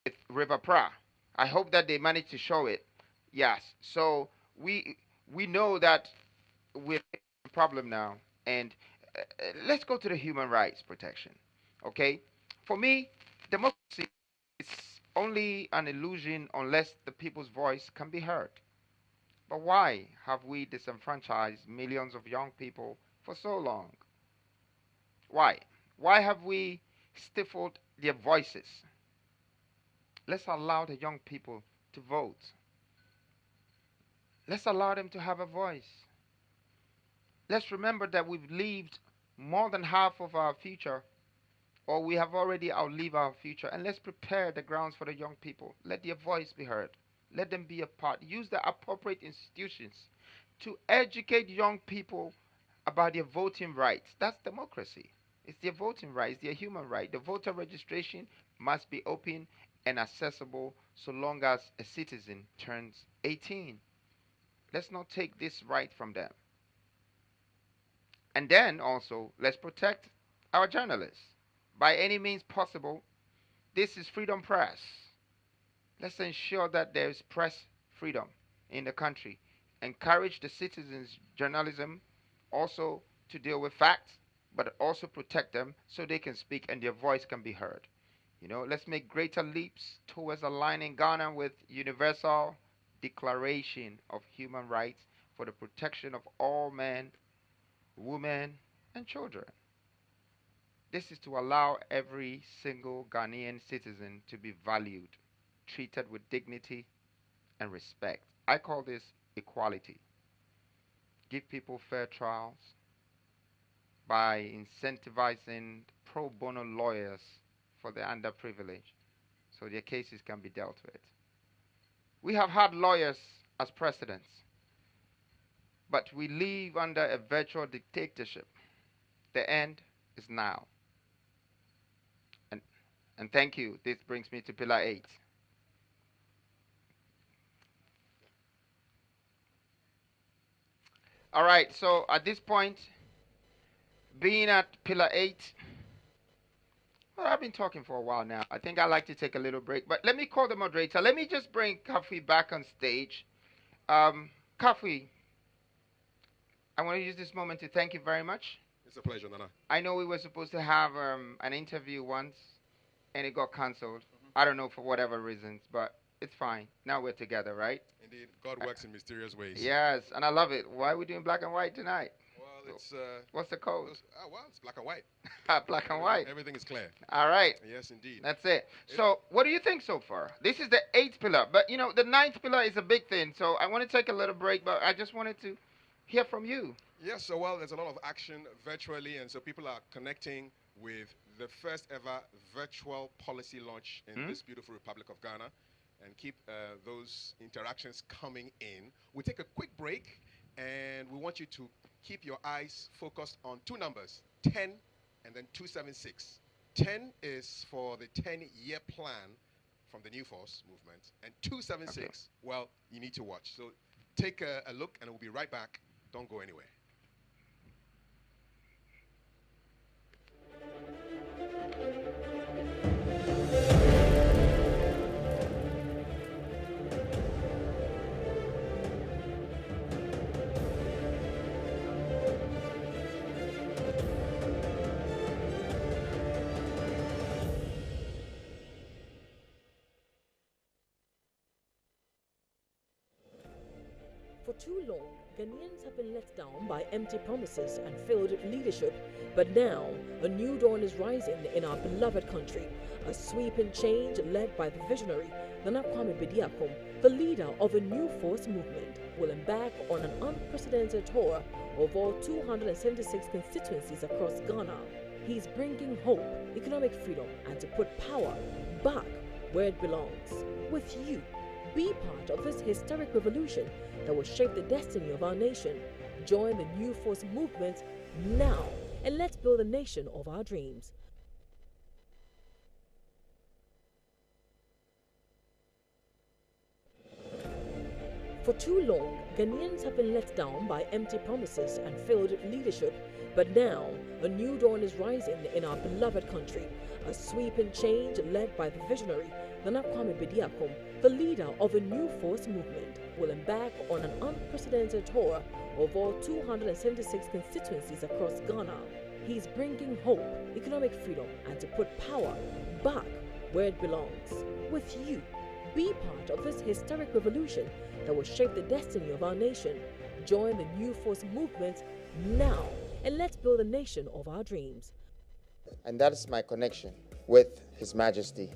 with River Pra. I hope that they managed to show it. Yes. So we know that we're facing a problem now, and let's go to the human rights protection. Okay. For me, democracy is only an illusion unless the people's voice can be heard. But why have we disenfranchised millions of young people for so long? Why? Why have we stifled their voices? Let's allow the young people to vote. Let's allow them to have a voice. Let's remember that we've lived more than half of our future, or we have already outlived our future, and let's prepare the grounds for the young people. Let their voice be heard. Let them be a part. Use the appropriate institutions to educate young people about their voting rights. That's democracy. It's their voting rights, it's their human right. The voter registration must be open and accessible so long as a citizen turns 18. Let's not take this right from them. And then also, let's protect our journalists by any means possible. This is freedom press. Let's ensure that there is press freedom in the country. Encourage the citizens' journalism also to deal with facts, but also protect them so they can speak and their voice can be heard. Let's make greater leaps towards aligning Ghana with Universal Declaration of Human Rights for the protection of all men, women, and children. This is to allow every single Ghanaian citizen to be valued, treated with dignity and respect. I call this equality. Give people fair trials by incentivizing pro bono lawyers for the underprivileged so their cases can be dealt with. We have had lawyers as presidents, but we live under a virtual dictatorship. The end is now. And thank you. This brings me to pillar 8. All right, so at this point, being at pillar 8, well, I've been talking for a while now. I think I'd like to take a little break, but let me call the moderator. Let me just bring Kafui back on stage. Kafui, I want to use this moment to thank you very much. It's a pleasure, Nana. I know we were supposed to have an interview once, and it got cancelled. I don't know for whatever reasons, but it's fine. Now we're together, right? Indeed, God works in mysterious ways. Yes, and I love it. Why are we doing black and white tonight? Well, it's What's the code? well, it's black and white. Black and white. Everything is clear. All right. Yes, indeed. That's it. So, what do you think so far? This is the 8th pillar, but the 9th pillar is a big thing. So, I want to take a little break, but I just wanted to hear from you. Yes, so well, there's a lot of action virtually, and so people are connecting with the first ever virtual policy launch in this beautiful Republic of Ghana, and keep those interactions coming in. We'll take a quick break, and we want you to keep your eyes focused on 2 numbers, 10 and then 276. 10 is for the 10-year plan from the New Force movement, and 276, well, you need to watch. So take a look, and we'll be right back. Don't go anywhere. For too long, Ghanaians have been let down by empty promises and failed leadership, but now a new dawn is rising in our beloved country. A sweeping change led by the visionary N.K.B, the leader of a new force movement, will embark on an unprecedented tour of all 276 constituencies across Ghana. He's bringing hope, economic freedom, and to put power back where it belongs, with you. Be part of this historic revolution that will shape the destiny of our nation. Join the New Force movement now, and let's build a nation of our dreams. For too long, Ghanaians have been let down by empty promises and failed leadership, but now a new dawn is rising in our beloved country. A sweeping change led by the visionary N.K.B, the leader of a new force movement, will embark on an unprecedented tour of all 276 constituencies across Ghana. He's bringing hope, economic freedom, and to put power back where it belongs, with you. Be part of this historic revolution that will shape the destiny of our nation. Join the New Force movement now, and let's build a nation of our dreams. And that's my connection with His Majesty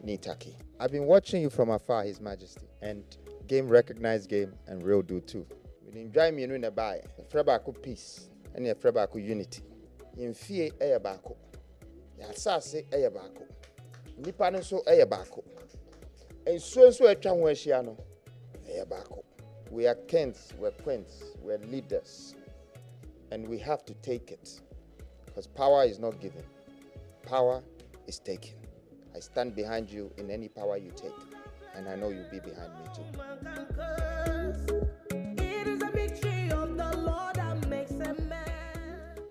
Nitaki. I've been watching you from afar, His Majesty, and game recognized game and real do too. We enjoy me in the buy. Frebaku peace and a Frebaku unity. In fear ayabako. Yasase ayabako. Nipanin so ayabako. And so a tranweshiano ayabako. We are kings, we're queens, we're leaders. And we have to take it. Because power is not given. Power is taken. I stand behind you in any power you take. And I know you'll be behind me too. It is a victory of the Lord that makes a man.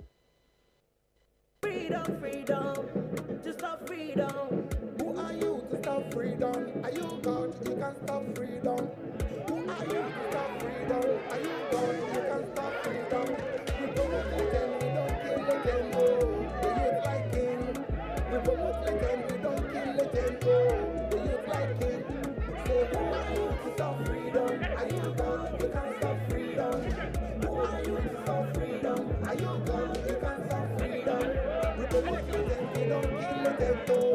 Freedom, freedom, to stop freedom. Who are you to stop freedom? Are you God? You can stop freedom. Who are you to stop freedom? Are you God? You can stop freedom. We promote legend, we don't kill legend. Oh, the youth like him. We promote legend, we don't kill legend. Oh, the youth like him. Say, who are you to stop freedom? Are you God? You can stop freedom. Who are you to stop freedom? Are you God? You can stop freedom. We promote legend, we don't kill legend. Oh,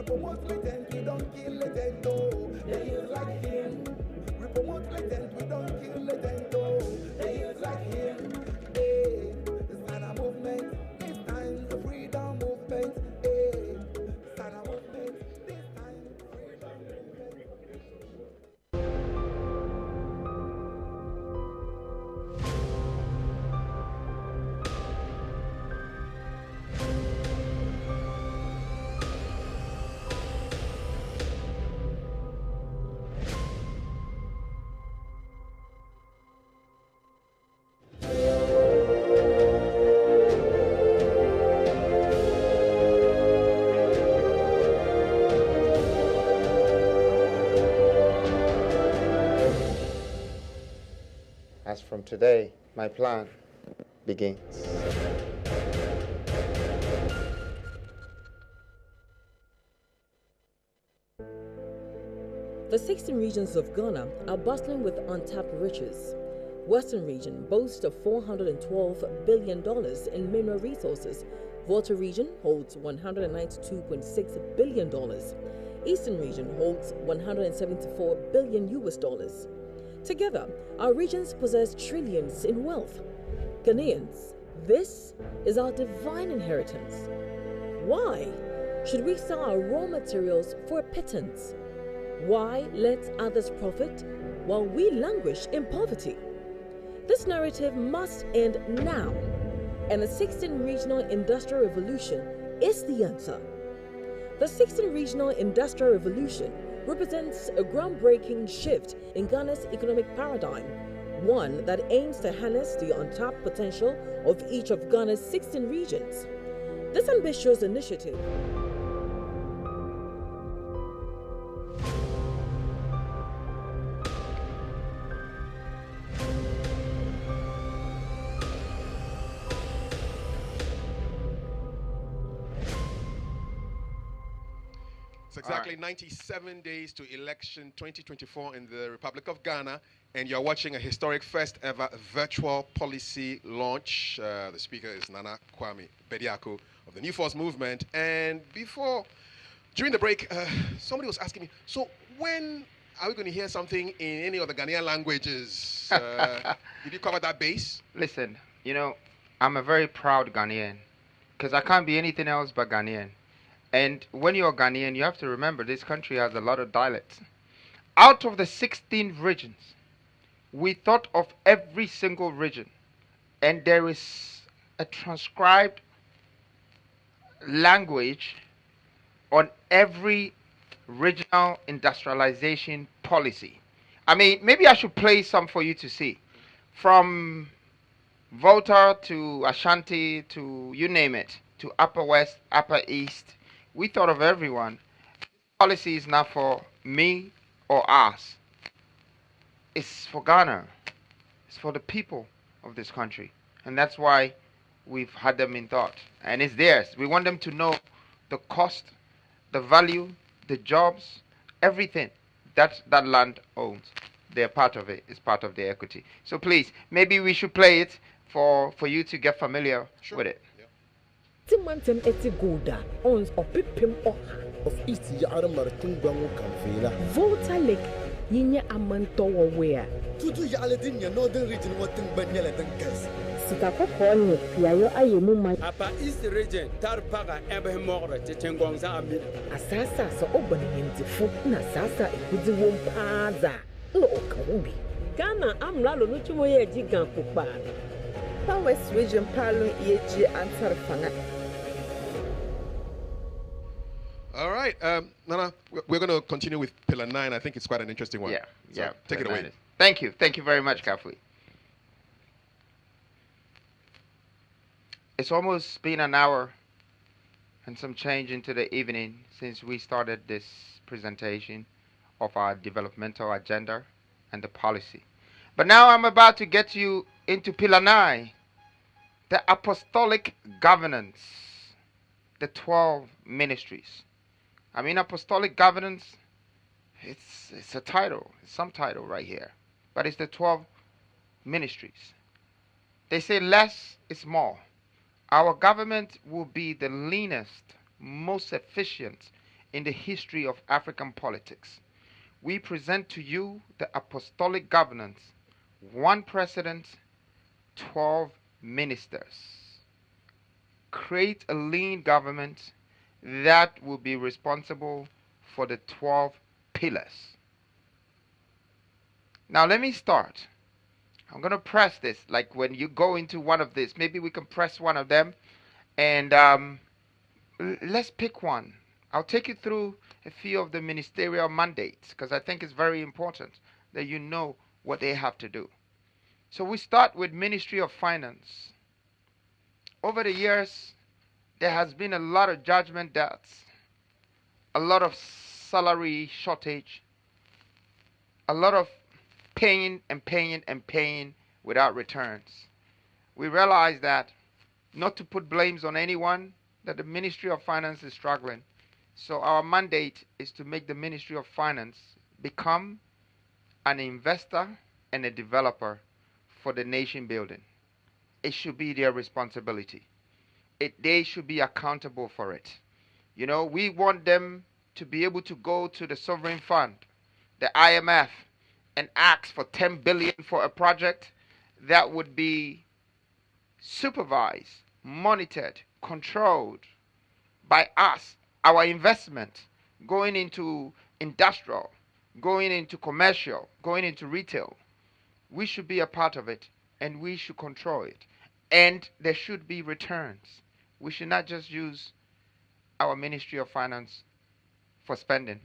promote legend, we don't kill legend, oh. They use like him. We promote legend, we don't kill legend, oh. They use like him. Hey, it's not a movement. This time the freedom movement. Hey, it's not a movement. This time freedom movement. As from today, my plan begins. The 16 regions of Ghana are bustling with untapped riches. Western region boasts of $412 billion in mineral resources. Volta region holds $192.6 billion. Eastern region holds $174 billion US. Together, our regions possess trillions in wealth. Ghanaians, this is our divine inheritance. Why should we sell our raw materials for a pittance? Why let others profit while we languish in poverty? This narrative must end now, and the 16th Regional Industrial Revolution is the answer. The 16th Regional Industrial Revolution represents a groundbreaking shift in Ghana's economic paradigm, one that aims to harness the untapped potential of each of Ghana's 16 regions. This ambitious initiative It's exactly 97 days to election 2024 in the Republic of Ghana, and you're watching a historic first ever virtual policy launch. The speaker is Nana Kwame Bediako of the New Force Movement. And during the break, somebody was asking me, so when are we going to hear something in any of the Ghanaian languages? Did you cover that base? Listen, I'm a very proud Ghanaian because I can't be anything else but Ghanaian. And when you're Ghanaian, you have to remember this country has a lot of dialects. Out of the 16 regions, we thought of every single region, and there is a transcribed language on every regional industrialization policy. I mean, maybe I should play some for you to see. From Volta to Ashanti to you name it, to Upper West, Upper East, we thought of everyone. Policy is not for me or us. It's for Ghana. It's for the people of this country. And that's why we've had them in thought. And it's theirs. We want them to know the cost, the value, the jobs, everything that land owns. They're part of it. It's part of the equity. So please, maybe we should play it for you to get familiar with it. Timantem eti goda ons opipim oha of East Yara Martin Bango Campfela. Volta Lake yinya amantowo where Tutu Yaladin, your northern region, what in Banyala than Gas. Sitako Pony Piayo Ayumuma Apa East region Tarpaga Ebemore Chengongza Amid Asasa so opening in the foot na sasa ikuzi wompaza lo okaumbi Ghana amlalo nuchumoye jigan kupana West region Palo EG answer fanga. All right, Nana, we're going to continue with Pillar 9. I think it's quite an interesting one. Yeah. Take it away. Thank you very much, Kafui. It's almost been an hour and some change into the evening since we started this presentation of our developmental agenda and the policy. But now I'm about to get you into Pillar 9, the apostolic governance, the 12 ministries. I mean, apostolic governance, it's a title, it's some title right here, but it's the 12 ministries. They say less is more. Our government will be the leanest, most efficient, in the history of African politics. We present to you the apostolic governance, one president, 12 ministers. Create a lean government that will be responsible for the 12 pillars. Now let me start. I'm going to press this. Like when you go into one of these, maybe we can press one of them and let's pick one. I'll take you through a few of the ministerial mandates because I think it's very important that you know what they have to do. So we start with Ministry of Finance. Over the years, there has been a lot of judgment debts, a lot of salary shortage, a lot of paying and paying and paying without returns. We realize that not to put blames on anyone, that the Ministry of Finance is struggling. So our mandate is to make the Ministry of Finance become an investor and a developer for the nation building. It should be their responsibility. They should be accountable for it. You know, we want them to be able to go to the sovereign fund, the IMF, and ask for 10 billion for a project that would be supervised, monitored, controlled by us, our investment going into industrial, going into commercial, going into retail. We should be a part of it and we should control it. And there should be returns. We should not just use our Ministry of Finance for spending.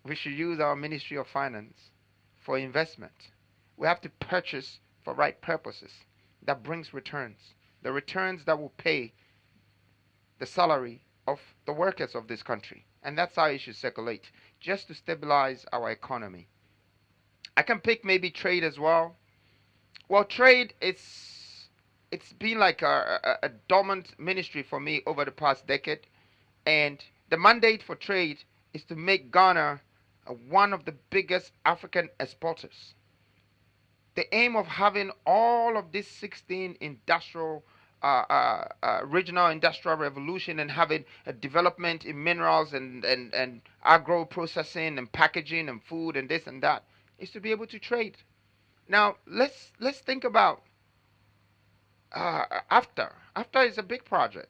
We should use our Ministry of Finance for investment. We have to purchase for right purposes that brings returns. The returns that will pay the salary of the workers of this country. And that's how it should circulate, just to stabilize our economy. I can pick maybe trade as well. Well, trade, it's been like a dormant ministry for me over the past decade. And the mandate for trade is to make Ghana one of the biggest African exporters. The aim of having all of these 16 industrial regional industrial revolution and having a development in minerals and agro processing and packaging and food and this and that is to be able to trade. Now let's think about AFTA. AFTA is a big project.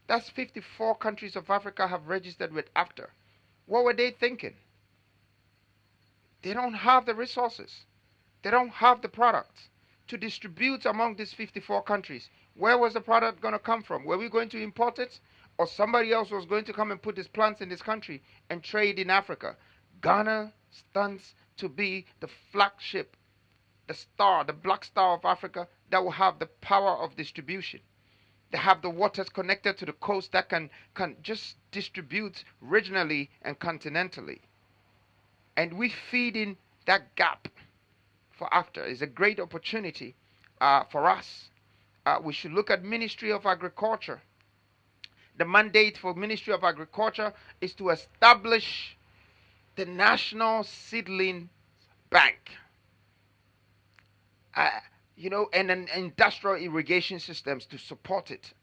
That's 54 countries of Africa have registered with AFTA. What were they thinking? They don't have the resources. They don't have the products to distribute among these 54 countries. Where was the product going to come from? Were we going to import it? Or somebody else was going to come and put his plants in this country and trade in Africa? Ghana stands to be the flagship, the star, the black star of Africa that will have the power of distribution. They have the waters connected to the coast that can just distribute regionally and continentally. And we feed in that gap for after. It's a great opportunity for us. We should look at Ministry of Agriculture. The mandate for Ministry of Agriculture is to establish the National Seedling Bank. And an industrial irrigation systems to support it.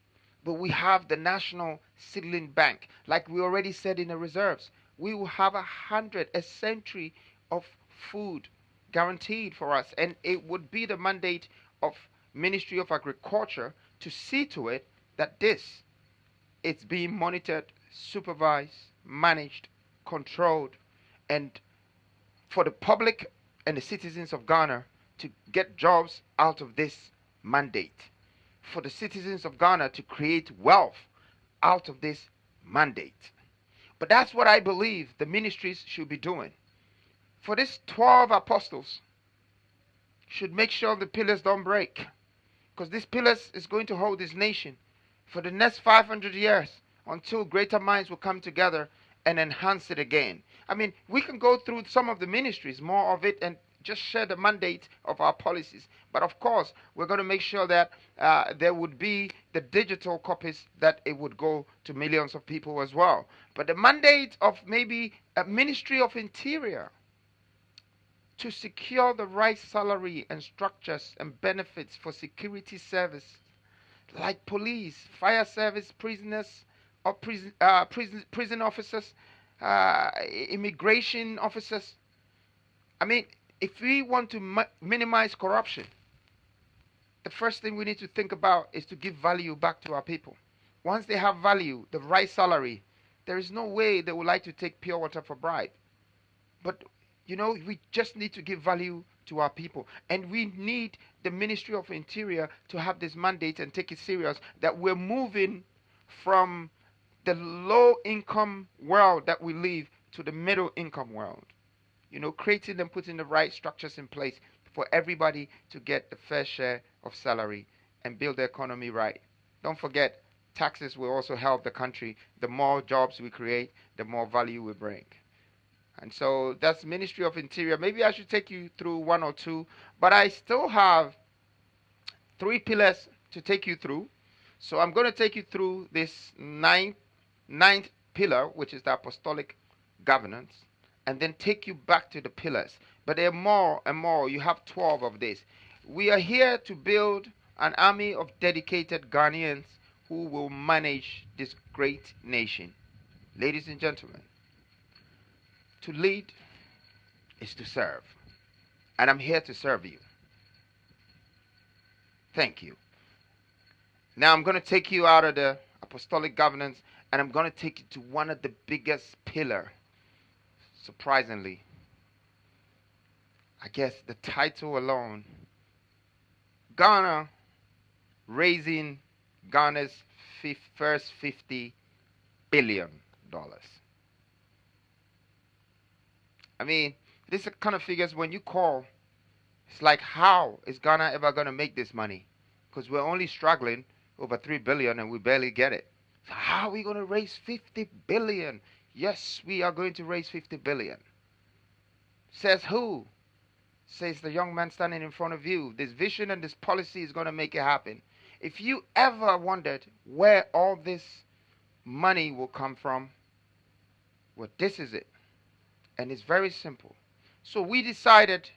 But we have the National Seedling Bank. Like we already said in the reserves, we will have a century of food guaranteed for us. And it would be the mandate of Ministry of Agriculture to see to it that it's being monitored, supervised, managed, controlled, and for the public and the citizens of Ghana to get jobs out of this mandate. For the citizens of Ghana to create wealth out of this mandate. But that's what I believe the ministries should be doing. For these 12 apostles should make sure the pillars don't break. Because these pillars is going to hold this nation for the next 500 years until greater minds will come together and enhance it again. I mean, we can go through some of the ministries, more of it, and just share the mandate of our policies. But of course, we're going to make sure that there would be the digital copies that it would go to millions of people as well. But the mandate of maybe a Ministry of Interior to secure the right salary and structures and benefits for security service like police, fire service, prisoners, of prison officers, immigration officers. I mean, if we want to minimize corruption, the first thing we need to think about is to give value back to our people. Once they have value, the right salary, there is no way they would like to take pure water for bribe. But, we just need to give value to our people. And we need the Ministry of Interior to have this mandate and take it serious that we're moving from the low income world that we live to the middle income world. Creating and putting the right structures in place for everybody to get the fair share of salary and build the economy right. Don't forget, taxes will also help the country. The more jobs we create, the more value we bring. And so that's Ministry of Interior. Maybe I should take you through one or two, but I still have 3 pillars to take you through. So I'm going to take you through this ninth pillar, which is the apostolic governance, and then take you back to the pillars. But there are more and more. You have 12 of these. We are here to build an army of dedicated Ghanaians who will manage this great nation. Ladies and gentlemen, to lead is to serve. And I'm here to serve you. Thank you. Now I'm going to take you out of the apostolic governance and I'm going to take you to one of the biggest pillars. Surprisingly, I guess the title alone, Ghana raising Ghana's first $50 billion. I mean, this kind of figures when you call, it's like, how is Ghana ever going to make this money? Because we're only struggling over 3 billion and we barely get it. So how are we going to raise 50 billion? Yes, we are going to raise 50 billion. Says who? Says the young man standing in front of you. This vision and this policy is going to make it happen. If you ever wondered where all this money will come from, well, this is it. And it's very simple. So we decided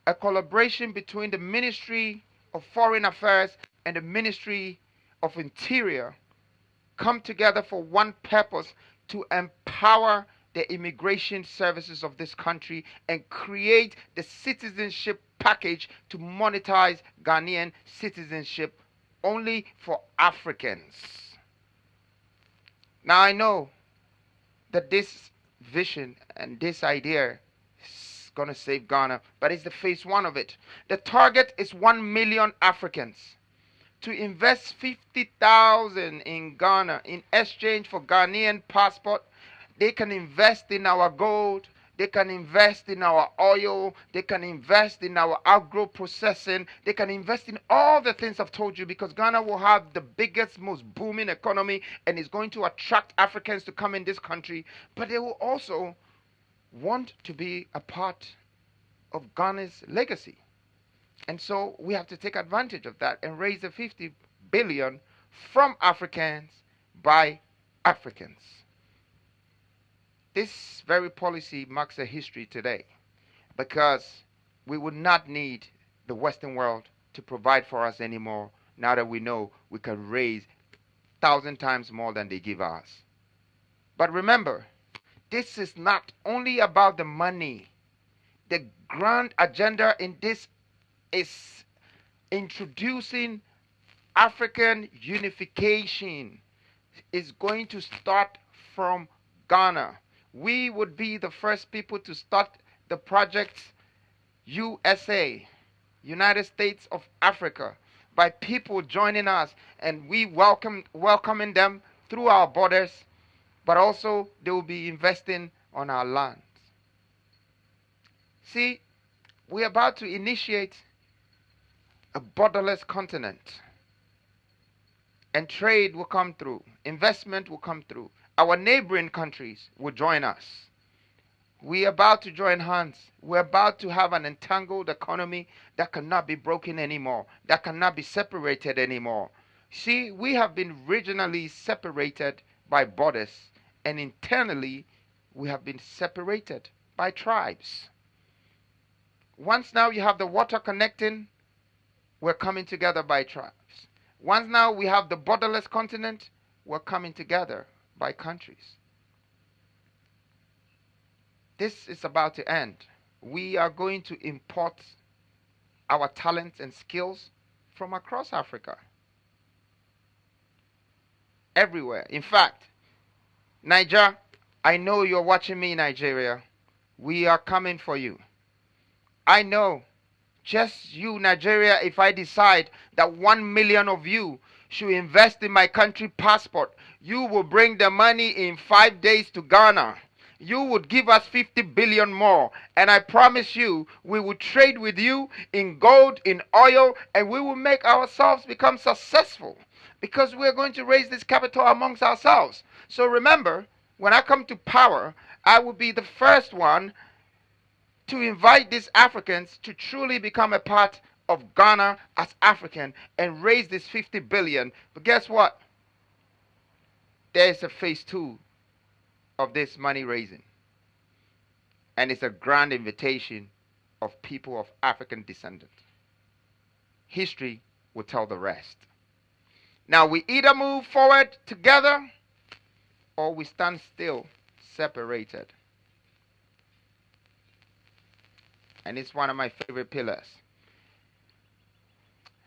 a collaboration between the Ministry of Foreign Affairs and the Ministry of Interior come together for one purpose: to empower the immigration services of this country and create the citizenship package to monetize Ghanaian citizenship only for Africans. Now I know that this vision and this idea is going to save Ghana, but it's the phase 1 of it. The target is 1 million Africans to invest 50,000 in Ghana in exchange for Ghanaian passport. They can invest in our gold, they can invest in our oil, they can invest in our agro processing, they can invest in all the things I've told you, because Ghana will have the biggest, most booming economy and is going to attract Africans to come in this country. But they will also want to be a part of Ghana's legacy. And so we have to take advantage of that and raise the 50 billion from Africans by Africans. This very policy marks a history today, because we would not need the Western world to provide for us anymore now that we know we can raise 1,000 times more than they give us. But remember, this is not only about the money. The grand agenda in this is introducing African unification. Is going to start from Ghana. We would be the first people to start the project USA, United States of Africa, by people joining us, and we welcoming them through our borders, but also they will be investing on our lands. See, we're about to initiate a borderless continent. And trade will come through. Investment will come through. Our neighboring countries will join us. We're about to join hands. We're about to have an entangled economy that cannot be broken anymore, that cannot be separated anymore. See, we have been regionally separated by borders, and internally we have been separated by tribes. Once now you have the water connecting, we're coming together by tribes. Once now we have the borderless continent, were coming together by countries. This is about to end. We are going to import our talents and skills from across Africa. Everywhere. In fact, Niger, I know you're watching me, Nigeria. We are coming for you. I know, just you, Nigeria, if I decide that 1 million of you should invest in my country passport, you will bring the money in 5 days to Ghana. You would give us 50 billion more. And I promise you, we will trade with you in gold, in oil, and we will make ourselves become successful because we're going to raise this capital amongst ourselves. So remember, when I come to power, I will be the first one to invite these Africans to truly become a part of Ghana as African and raise this 50 billion. But guess what? There is a phase 2 of this money raising. And it's a grand invitation of people of African descent. History will tell the rest. Now we either move forward together or we stand still, separated. And it's one of my favorite pillars.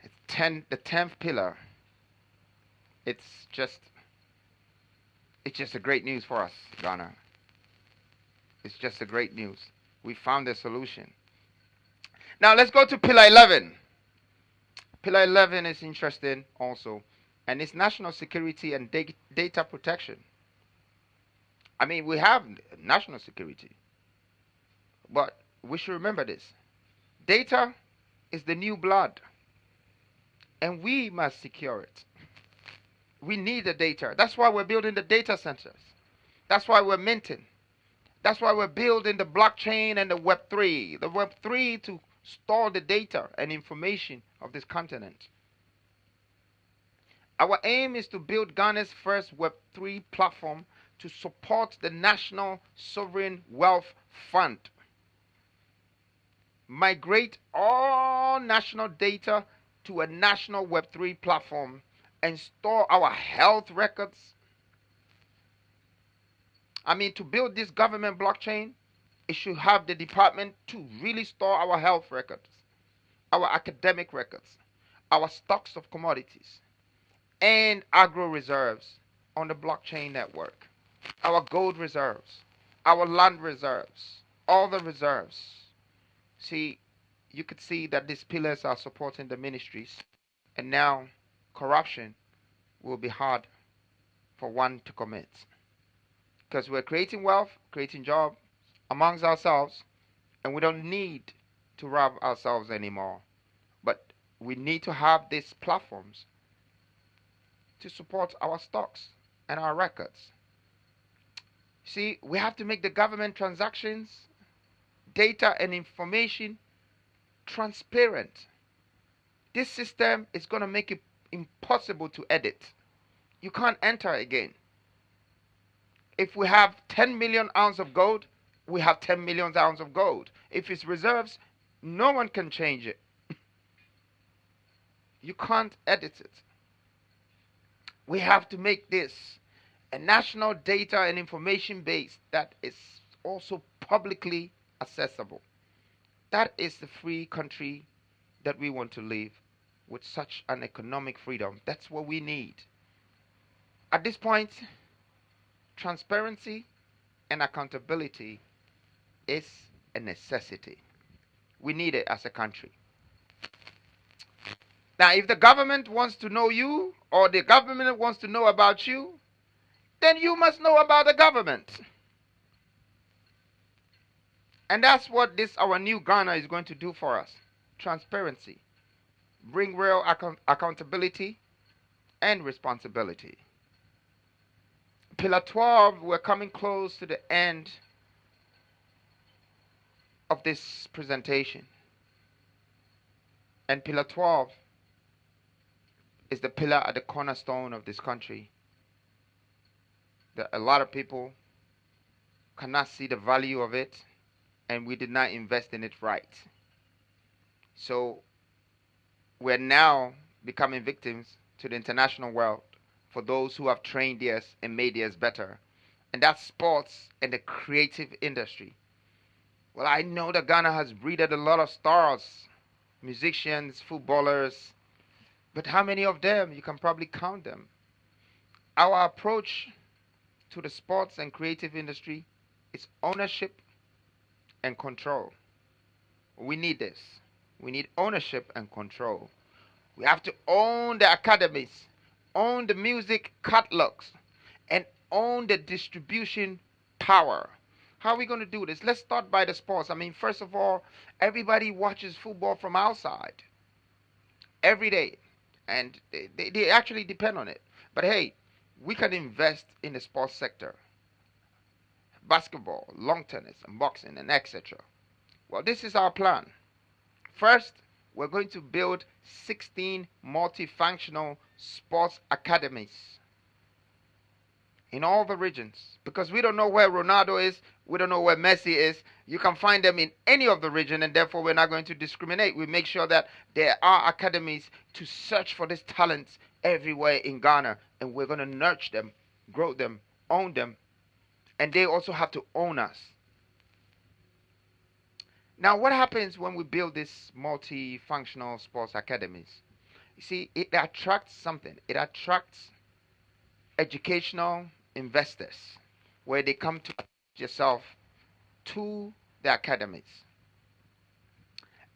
The 10th pillar. It's just a great news for us, Ghana. It's just a great news. We found a solution. Now let's go to pillar 11. Pillar 11 is interesting also, and it's national security and data protection. I mean, we have national security, but we should remember this. Data is the new blood, and we must secure it. We need the data. That's why we're building the data centers. That's why we're minting. That's why we're building the blockchain and the Web3. The Web3 to store the data and information of this continent. Our aim is to build Ghana's first Web3 platform to support the National Sovereign Wealth Fund. Migrate all national data to a national Web3 platform and store our health records. I mean, to build this government blockchain, it should have the department to really store our health records, our academic records, our stocks of commodities, and agro reserves on the blockchain network, our gold reserves, our land reserves, all the reserves. See, you could see that these pillars are supporting the ministries, and now corruption will be hard for one to commit. Because we're creating wealth, creating jobs amongst ourselves, and we don't need to rob ourselves anymore. But we need to have these platforms to support our stocks and our records. See, we have to make the government transactions, data and information transparent. This system is going to make it impossible to edit. You can't enter again. If we have 10 million ounces of gold, we have 10 million ounces of gold. If it's reserves, no one can change it. You can't edit it. We have to make this a national data and information base that is also publicly accessible. That is the free country that we want to live with such an economic freedom. That's what we need. At this point, transparency and accountability is a necessity. We need it as a country. Now, if the government wants to know you or the government wants to know about you, then you must know about the government. And that's what this our new Ghana is going to do for us. Transparency. Bring real accountability and responsibility. Pillar 12, we're coming close to the end of this presentation. And Pillar 12 is the pillar at the cornerstone of this country. That a lot of people cannot see the value of it, and we did not invest in it right. So we're now becoming victims to the international world for those who have trained theirs and made theirs better. And that's sports and the creative industry. Well, I know that Ghana has breeded a lot of stars, musicians, footballers, but how many of them? You can probably count them. Our approach to the sports and creative industry is ownership and control. We need this. We need ownership and control. We have to own the academies, own the music catalogs, and own the distribution power. How are we going to do this? Let's start by the sports. I mean, first of all, everybody watches football from outside every day, and they actually depend on it. But hey, we can invest in the sports sector, basketball, lawn tennis, and boxing, and etc. Well, this is our plan. First, we're going to build 16 multifunctional sports academies in all the regions because we don't know where Ronaldo is, we don't know where Messi is. You can find them in any of the region, and therefore we're not going to discriminate. We make sure that there are academies to search for these talents everywhere in Ghana, and we're going to nurture them, grow them, own them, and they also have to own us. Now, what happens when we build these multifunctional sports academies? You see, it attracts something. It attracts educational investors where they come to yourself to the academies.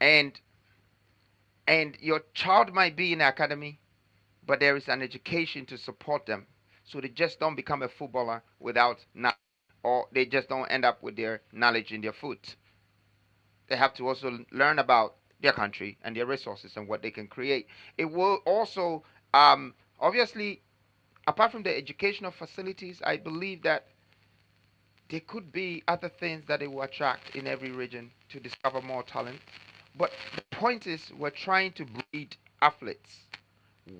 And your child might be in the academy, but there is an education to support them. So they just don't become a footballer without knowledge, or they just don't end up with their knowledge in their foot. They have to also learn about their country and their resources and what they can create. It will also, obviously, apart from the educational facilities, I believe that there could be other things that it will attract in every region to discover more talent. But the point is, we're trying to breed athletes,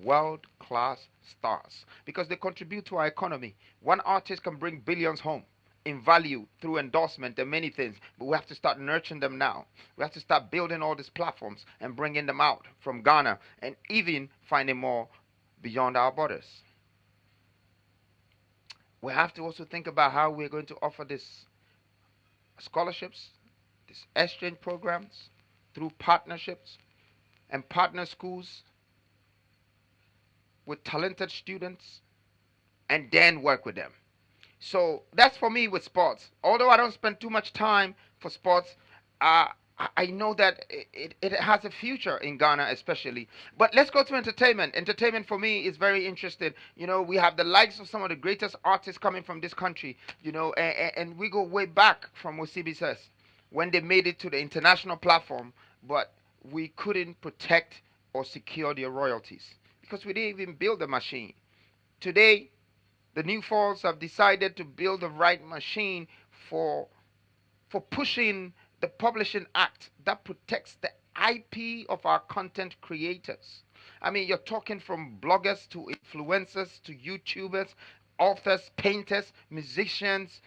world-class stars, because they contribute to our economy. One artist can bring billions home in value through endorsement and many things, but we have to start nurturing them now. We have to start building all these platforms and bringing them out from Ghana and even finding more beyond our borders. We have to also think about how we're going to offer these scholarships, these exchange programs through partnerships and partner schools with talented students and then work with them. So that's for me with sports. Although I don't spend too much time for sports, I know that it has a future in Ghana, especially. But let's go to entertainment. Entertainment for me is very interesting. You know, we have the likes of some of the greatest artists coming from this country. You know, and we go way back from Osibi says when they made it to the international platform, but we couldn't protect or secure their royalties because we didn't even build the machine. Today, the New Falls have decided to build the right machine for pushing the Publishing Act that protects the IP of our content creators. I mean, you're talking from bloggers to influencers to YouTubers, authors, painters, musicians,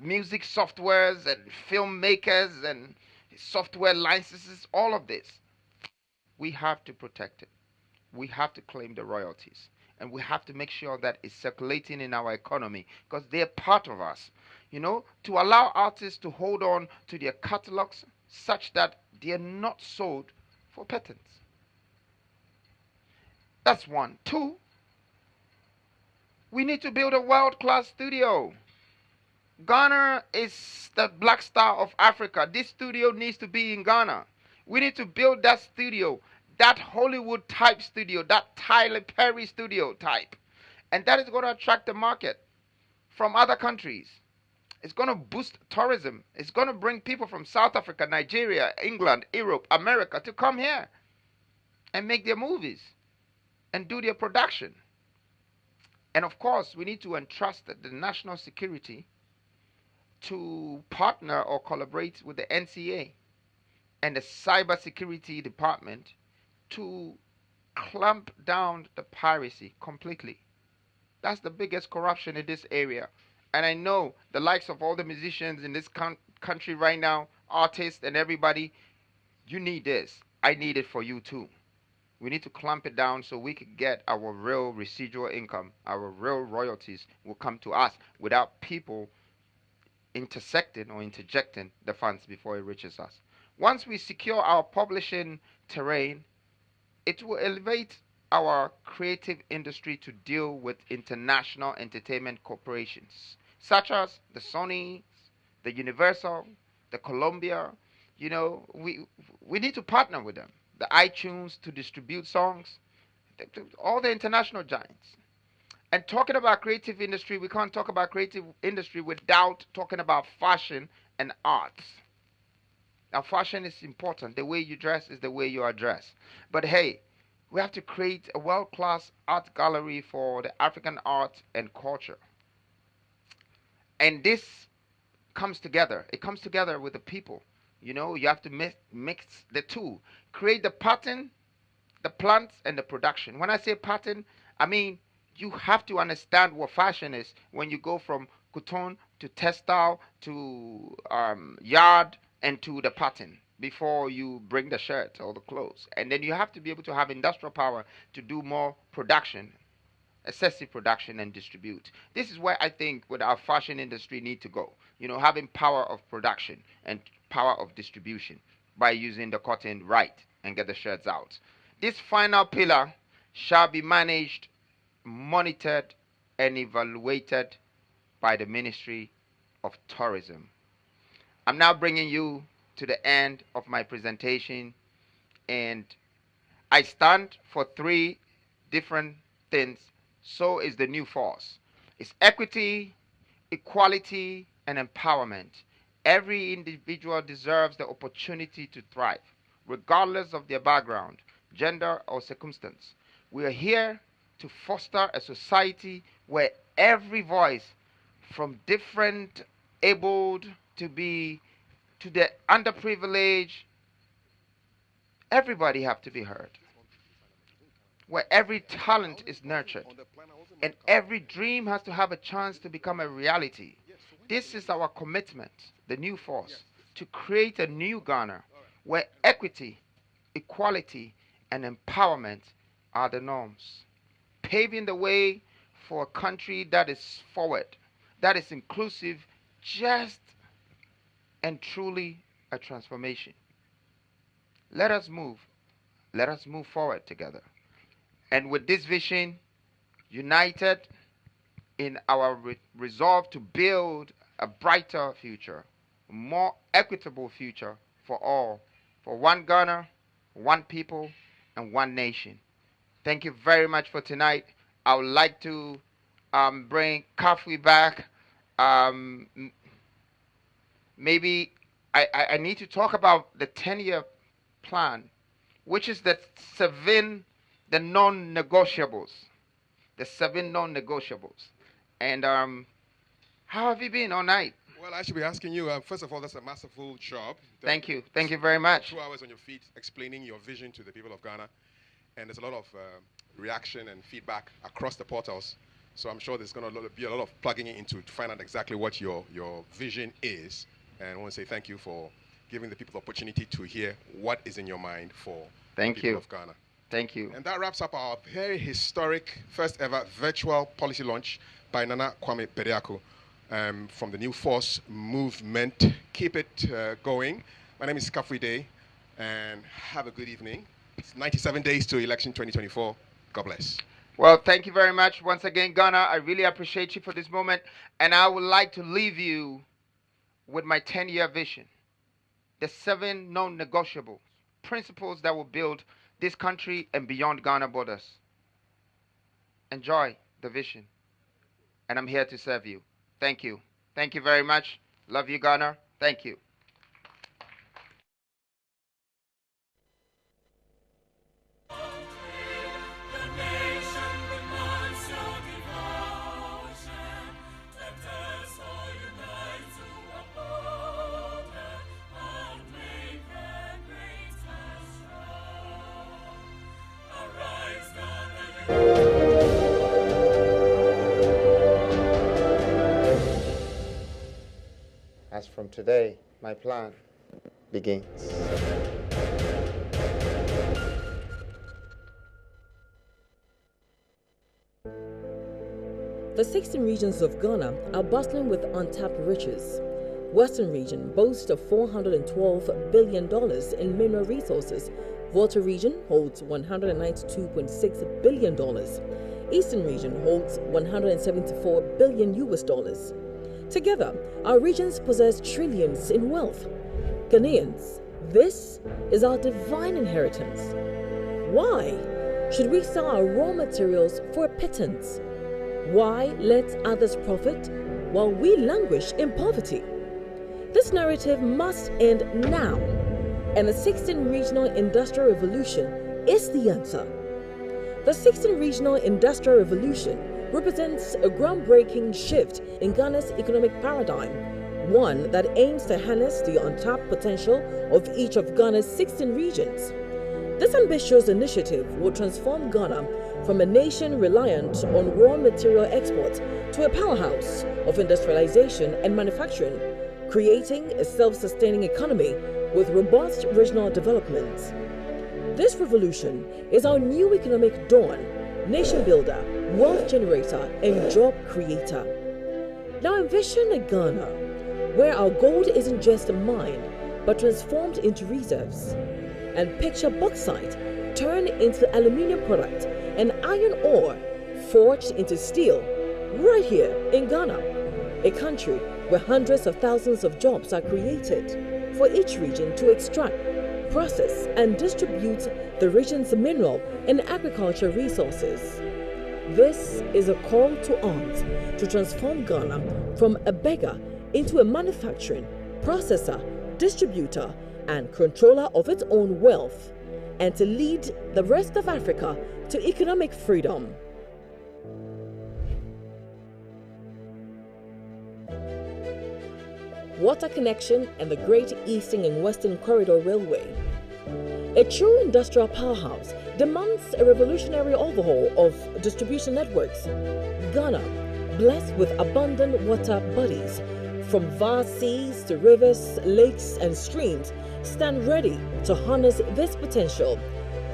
music softwares, and filmmakers, and software licenses, all of this. We have to protect it. We have to claim the royalties. And we have to make sure that it's circulating in our economy because they're part of us. You know, to allow artists to hold on to their catalogs such that they're not sold for patents. That's one. Two, we need to build a world-class studio. Ghana is the black star of Africa. This studio needs to be in Ghana. We need to build that studio, that Hollywood type studio, that Tyler Perry studio type. And that is going to attract the market from other countries. It's going to boost tourism. It's going to bring people from South Africa, Nigeria, England, Europe, America to come here and make their movies and do their production. And of course, we need to entrust the national security to partner or collaborate with the NCA and the cybersecurity department to clamp down the piracy completely. That's the biggest corruption in this area. And I know the likes of all the musicians in this country right now, artists and everybody, you need this. I need it for you too. We need to clamp it down so we could get our real residual income, our real royalties will come to us without people intersecting or interjecting the funds before it reaches us. Once we secure our publishing terrain, it will elevate our creative industry to deal with international entertainment corporations such as the Sony, the Universal, the Columbia. You know, we need to partner with them. The iTunes to distribute songs, all the international giants. And talking about creative industry, we can't talk about creative industry without talking about fashion and arts. Now, fashion is important. The way you dress is the way you are dressed. But hey, we have to create a world-class art gallery for the African art and culture. And this comes together. It comes together with the people. You know, you have to mix the two. Create the pattern, the plants, and the production. When I say pattern, I mean you have to understand what fashion is when you go from cotton to textile to yard and to the pattern before you bring the shirt or the clothes. And then you have to be able to have industrial power to do more production, excessive production and distribute. This is where I think with our fashion industry need to go. You know, having power of production and power of distribution by using the cotton right and get the shirts out. This final pillar shall be managed, monitored, and evaluated by the Ministry of Tourism. I'm now bringing you to the end of my presentation, and I stand for three different things. So is the new force. It's equity, equality, and empowerment. Every individual deserves the opportunity to thrive, regardless of their background, gender, or circumstance. We are here to foster a society where every voice, from different abled to the underprivileged, everybody have to be heard. Where every talent is nurtured and every dream has to have a chance to become a reality. This is our commitment, the new force, to create a new Ghana where equity, equality, and empowerment are the norms, paving the way for a country that is forward, that is inclusive, just and truly a transformation. Let us move. Let us move forward together. And with this vision, united in our resolve to build a brighter future, a more equitable future for all, for one Ghana, one people, and one nation. Thank you very much for tonight. I would like to bring Kafui back. Um, maybe I need to talk about the 10-year plan, which is the non-negotiables, the 7 non-negotiables. And how have you been all night? Well, I should be asking you, first of all, that's a masterful job. Thank you. Thank you very much. 2 hours on your feet explaining your vision to the people of Ghana. And there's a lot of reaction and feedback across the portals. So I'm sure there's going to be a lot of plugging into to find out exactly what your vision is. And I want to say thank you for giving the people the opportunity to hear what is in your mind for the people of Ghana. Thank you. And that wraps up our very historic first ever virtual policy launch by Nana Kwame Bediako from the New Force movement. Keep it going. My name is Kafui Day, and have a good evening. It's 97 days to election 2024. God bless. Well, thank you very much once again, Ghana. I really appreciate you for this moment. And I would like to leave you with my 10-year vision. The 7 non-negotiable principles that will build this country and beyond Ghana borders. Enjoy the vision. And I'm here to serve you. Thank you. Thank you very much. Love you, Ghana. Thank you. As from today, my plan begins. The 16 regions of Ghana are bustling with untapped riches. Western region boasts of $412 billion in mineral resources. Volta region holds $192.6 billion. Eastern region holds $174 billion US. Together, our regions possess trillions in wealth. Ghanaians, this is our divine inheritance. Why should we sell our raw materials for a pittance? Why let others profit while we languish in poverty? This narrative must end now, and the 16th Regional Industrial Revolution is the answer. The 16th Regional Industrial Revolution represents a groundbreaking shift in Ghana's economic paradigm, one that aims to harness the untapped potential of each of Ghana's 16 regions. This ambitious initiative will transform Ghana from a nation reliant on raw material exports to a powerhouse of industrialization and manufacturing, creating a self-sustaining economy with robust regional development. This revolution is our new economic dawn, nation builder, wealth generator, and job creator. Now envision a Ghana where our gold isn't just mined, but transformed into reserves. And picture bauxite turned into aluminium product and iron ore forged into steel right here in Ghana, a country where hundreds of thousands of jobs are created for each region to extract, process, and distribute the region's mineral and agriculture resources. This is a call to arms to transform Ghana from a beggar into a manufacturing, processor, distributor, and controller of its own wealth, and to lead the rest of Africa to economic freedom. Water connection and the Great Eastern and Western Corridor Railway. A true industrial powerhouse demands a revolutionary overhaul of distribution networks. Ghana, blessed with abundant water bodies, from vast seas to rivers, lakes, and streams, stand ready to harness this potential.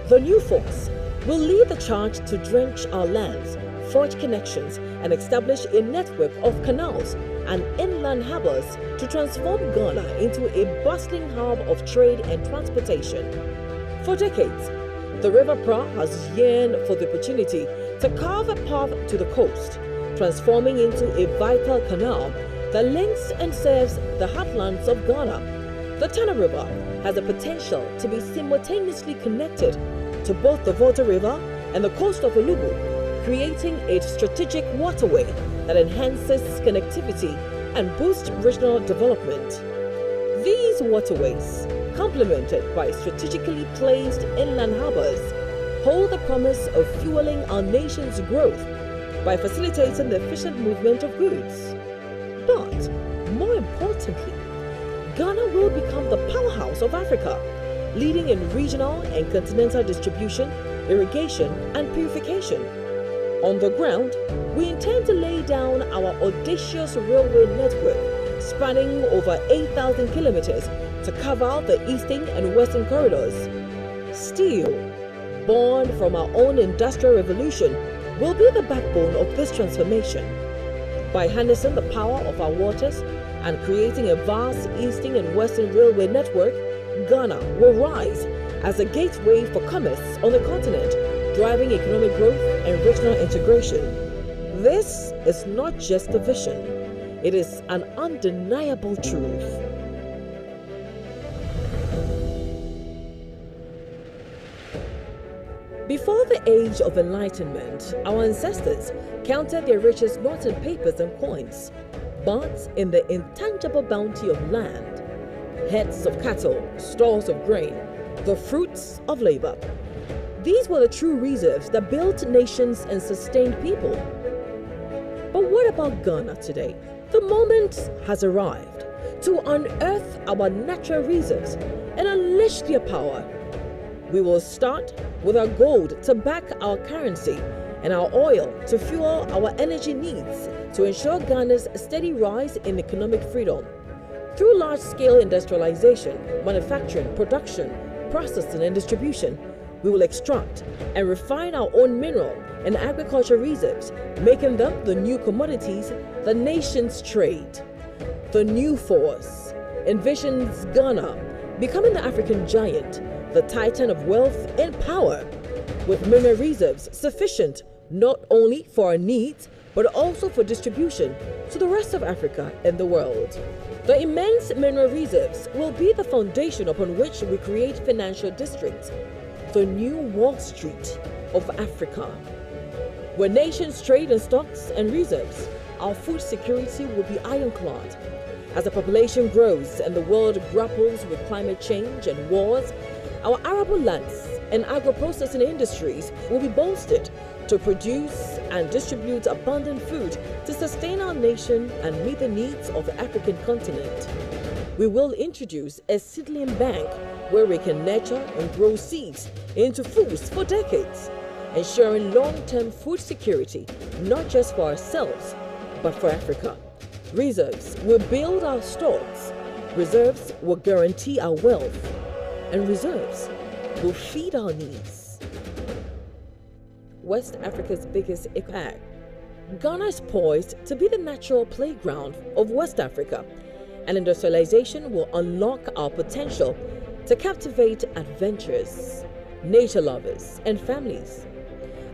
The new force will lead the charge to drench our lands, forge connections, and establish a network of canals and inland harbors to transform Ghana into a bustling hub of trade and transportation. For decades, the River Pra has yearned for the opportunity to carve a path to the coast, transforming into a vital canal that links and serves the heartlands of Ghana. The Tana River has the potential to be simultaneously connected to both the Volta River and the coast of Olubu, creating a strategic waterway that enhances connectivity and boosts regional development. These waterways, complemented by strategically placed inland harbors, hold the promise of fueling our nation's growth by facilitating the efficient movement of goods. But more importantly, Ghana will become the powerhouse of Africa, leading in regional and continental distribution, irrigation, and purification. On the ground, we intend to lay down our audacious railway network spanning over 8,000 kilometers to cover the eastern and western corridors. Steel, born from our own industrial revolution, will be the backbone of this transformation. By harnessing the power of our waters and creating a vast eastern and western railway network, Ghana will rise as a gateway for commerce on the continent, driving economic growth and regional integration. This is not just a vision, it is an undeniable truth. Before the age of enlightenment, our ancestors counted their riches not in papers and coins, but in the intangible bounty of land, herds of cattle, stores of grain, the fruits of labor. These were the true reserves that built nations and sustained people. But what about Ghana today? The moment has arrived to unearth our natural reserves and unleash their power. We will start with our gold to back our currency and our oil to fuel our energy needs to ensure Ghana's steady rise in economic freedom. Through large-scale industrialization, manufacturing, production, processing, and distribution, we will extract and refine our own mineral and agriculture reserves, making them the new commodities the nations trade. The new force envisions Ghana becoming the African giant, the titan of wealth and power, with mineral reserves sufficient not only for our needs, but also for distribution to the rest of Africa and the world. The immense mineral reserves will be the foundation upon which we create financial districts, the new Wall Street of Africa. Where nations trade in stocks and reserves, our food security will be ironclad. As the population grows and the world grapples with climate change and wars, our arable lands and agro-processing industries will be bolstered to produce and distribute abundant food to sustain our nation and meet the needs of the African continent. We will introduce a seedling bank where we can nurture and grow seeds into foods for decades, ensuring long-term food security not just for ourselves, but for Africa. Reserves will build our stocks, reserves will guarantee our wealth, and reserves will feed our needs. West Africa's biggest economy. Ghana is poised to be the natural playground of West Africa, and industrialization will unlock our potential to captivate adventurers, nature lovers, and families.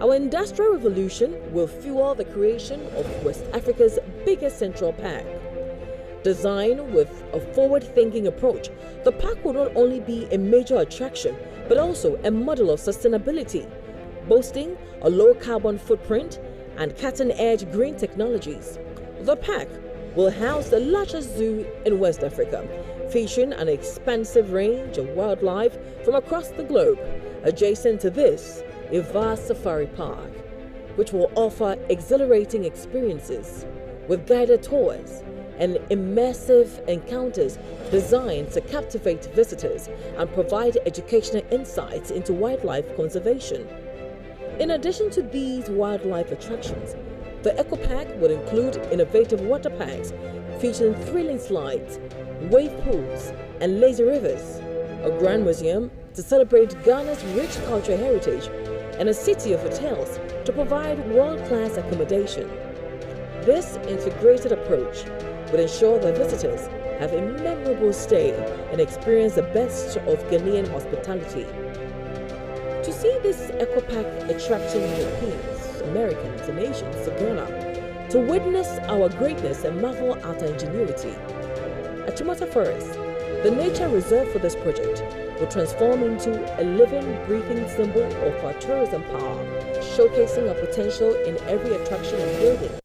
Our industrial revolution will fuel the creation of West Africa's biggest central park. Designed with a forward-thinking approach, the park will not only be a major attraction, but also a model of sustainability, boasting a low carbon footprint and cutting-edge green technologies. The park will house the largest zoo in West Africa, featuring an expansive range of wildlife from across the globe. Adjacent to this, a vast safari park, which will offer exhilarating experiences with guided tours and immersive encounters designed to captivate visitors and provide educational insights into wildlife conservation. In addition to these wildlife attractions, the Eco Park will include innovative water parks featuring thrilling slides, wave pools, and lazy rivers, a grand museum to celebrate Ghana's rich cultural heritage, and a city of hotels to provide world-class accommodation. This integrated approach will ensure that visitors have a memorable stay and experience the best of Ghanaian hospitality. To see this Eco Park attracting Europeans, Americans, and Asians to Ghana, to witness our greatness and marvel at our ingenuity. At Chimota Forest, the nature reserve for this project will transform into a living, breathing symbol of our tourism power, showcasing our potential in every attraction and building.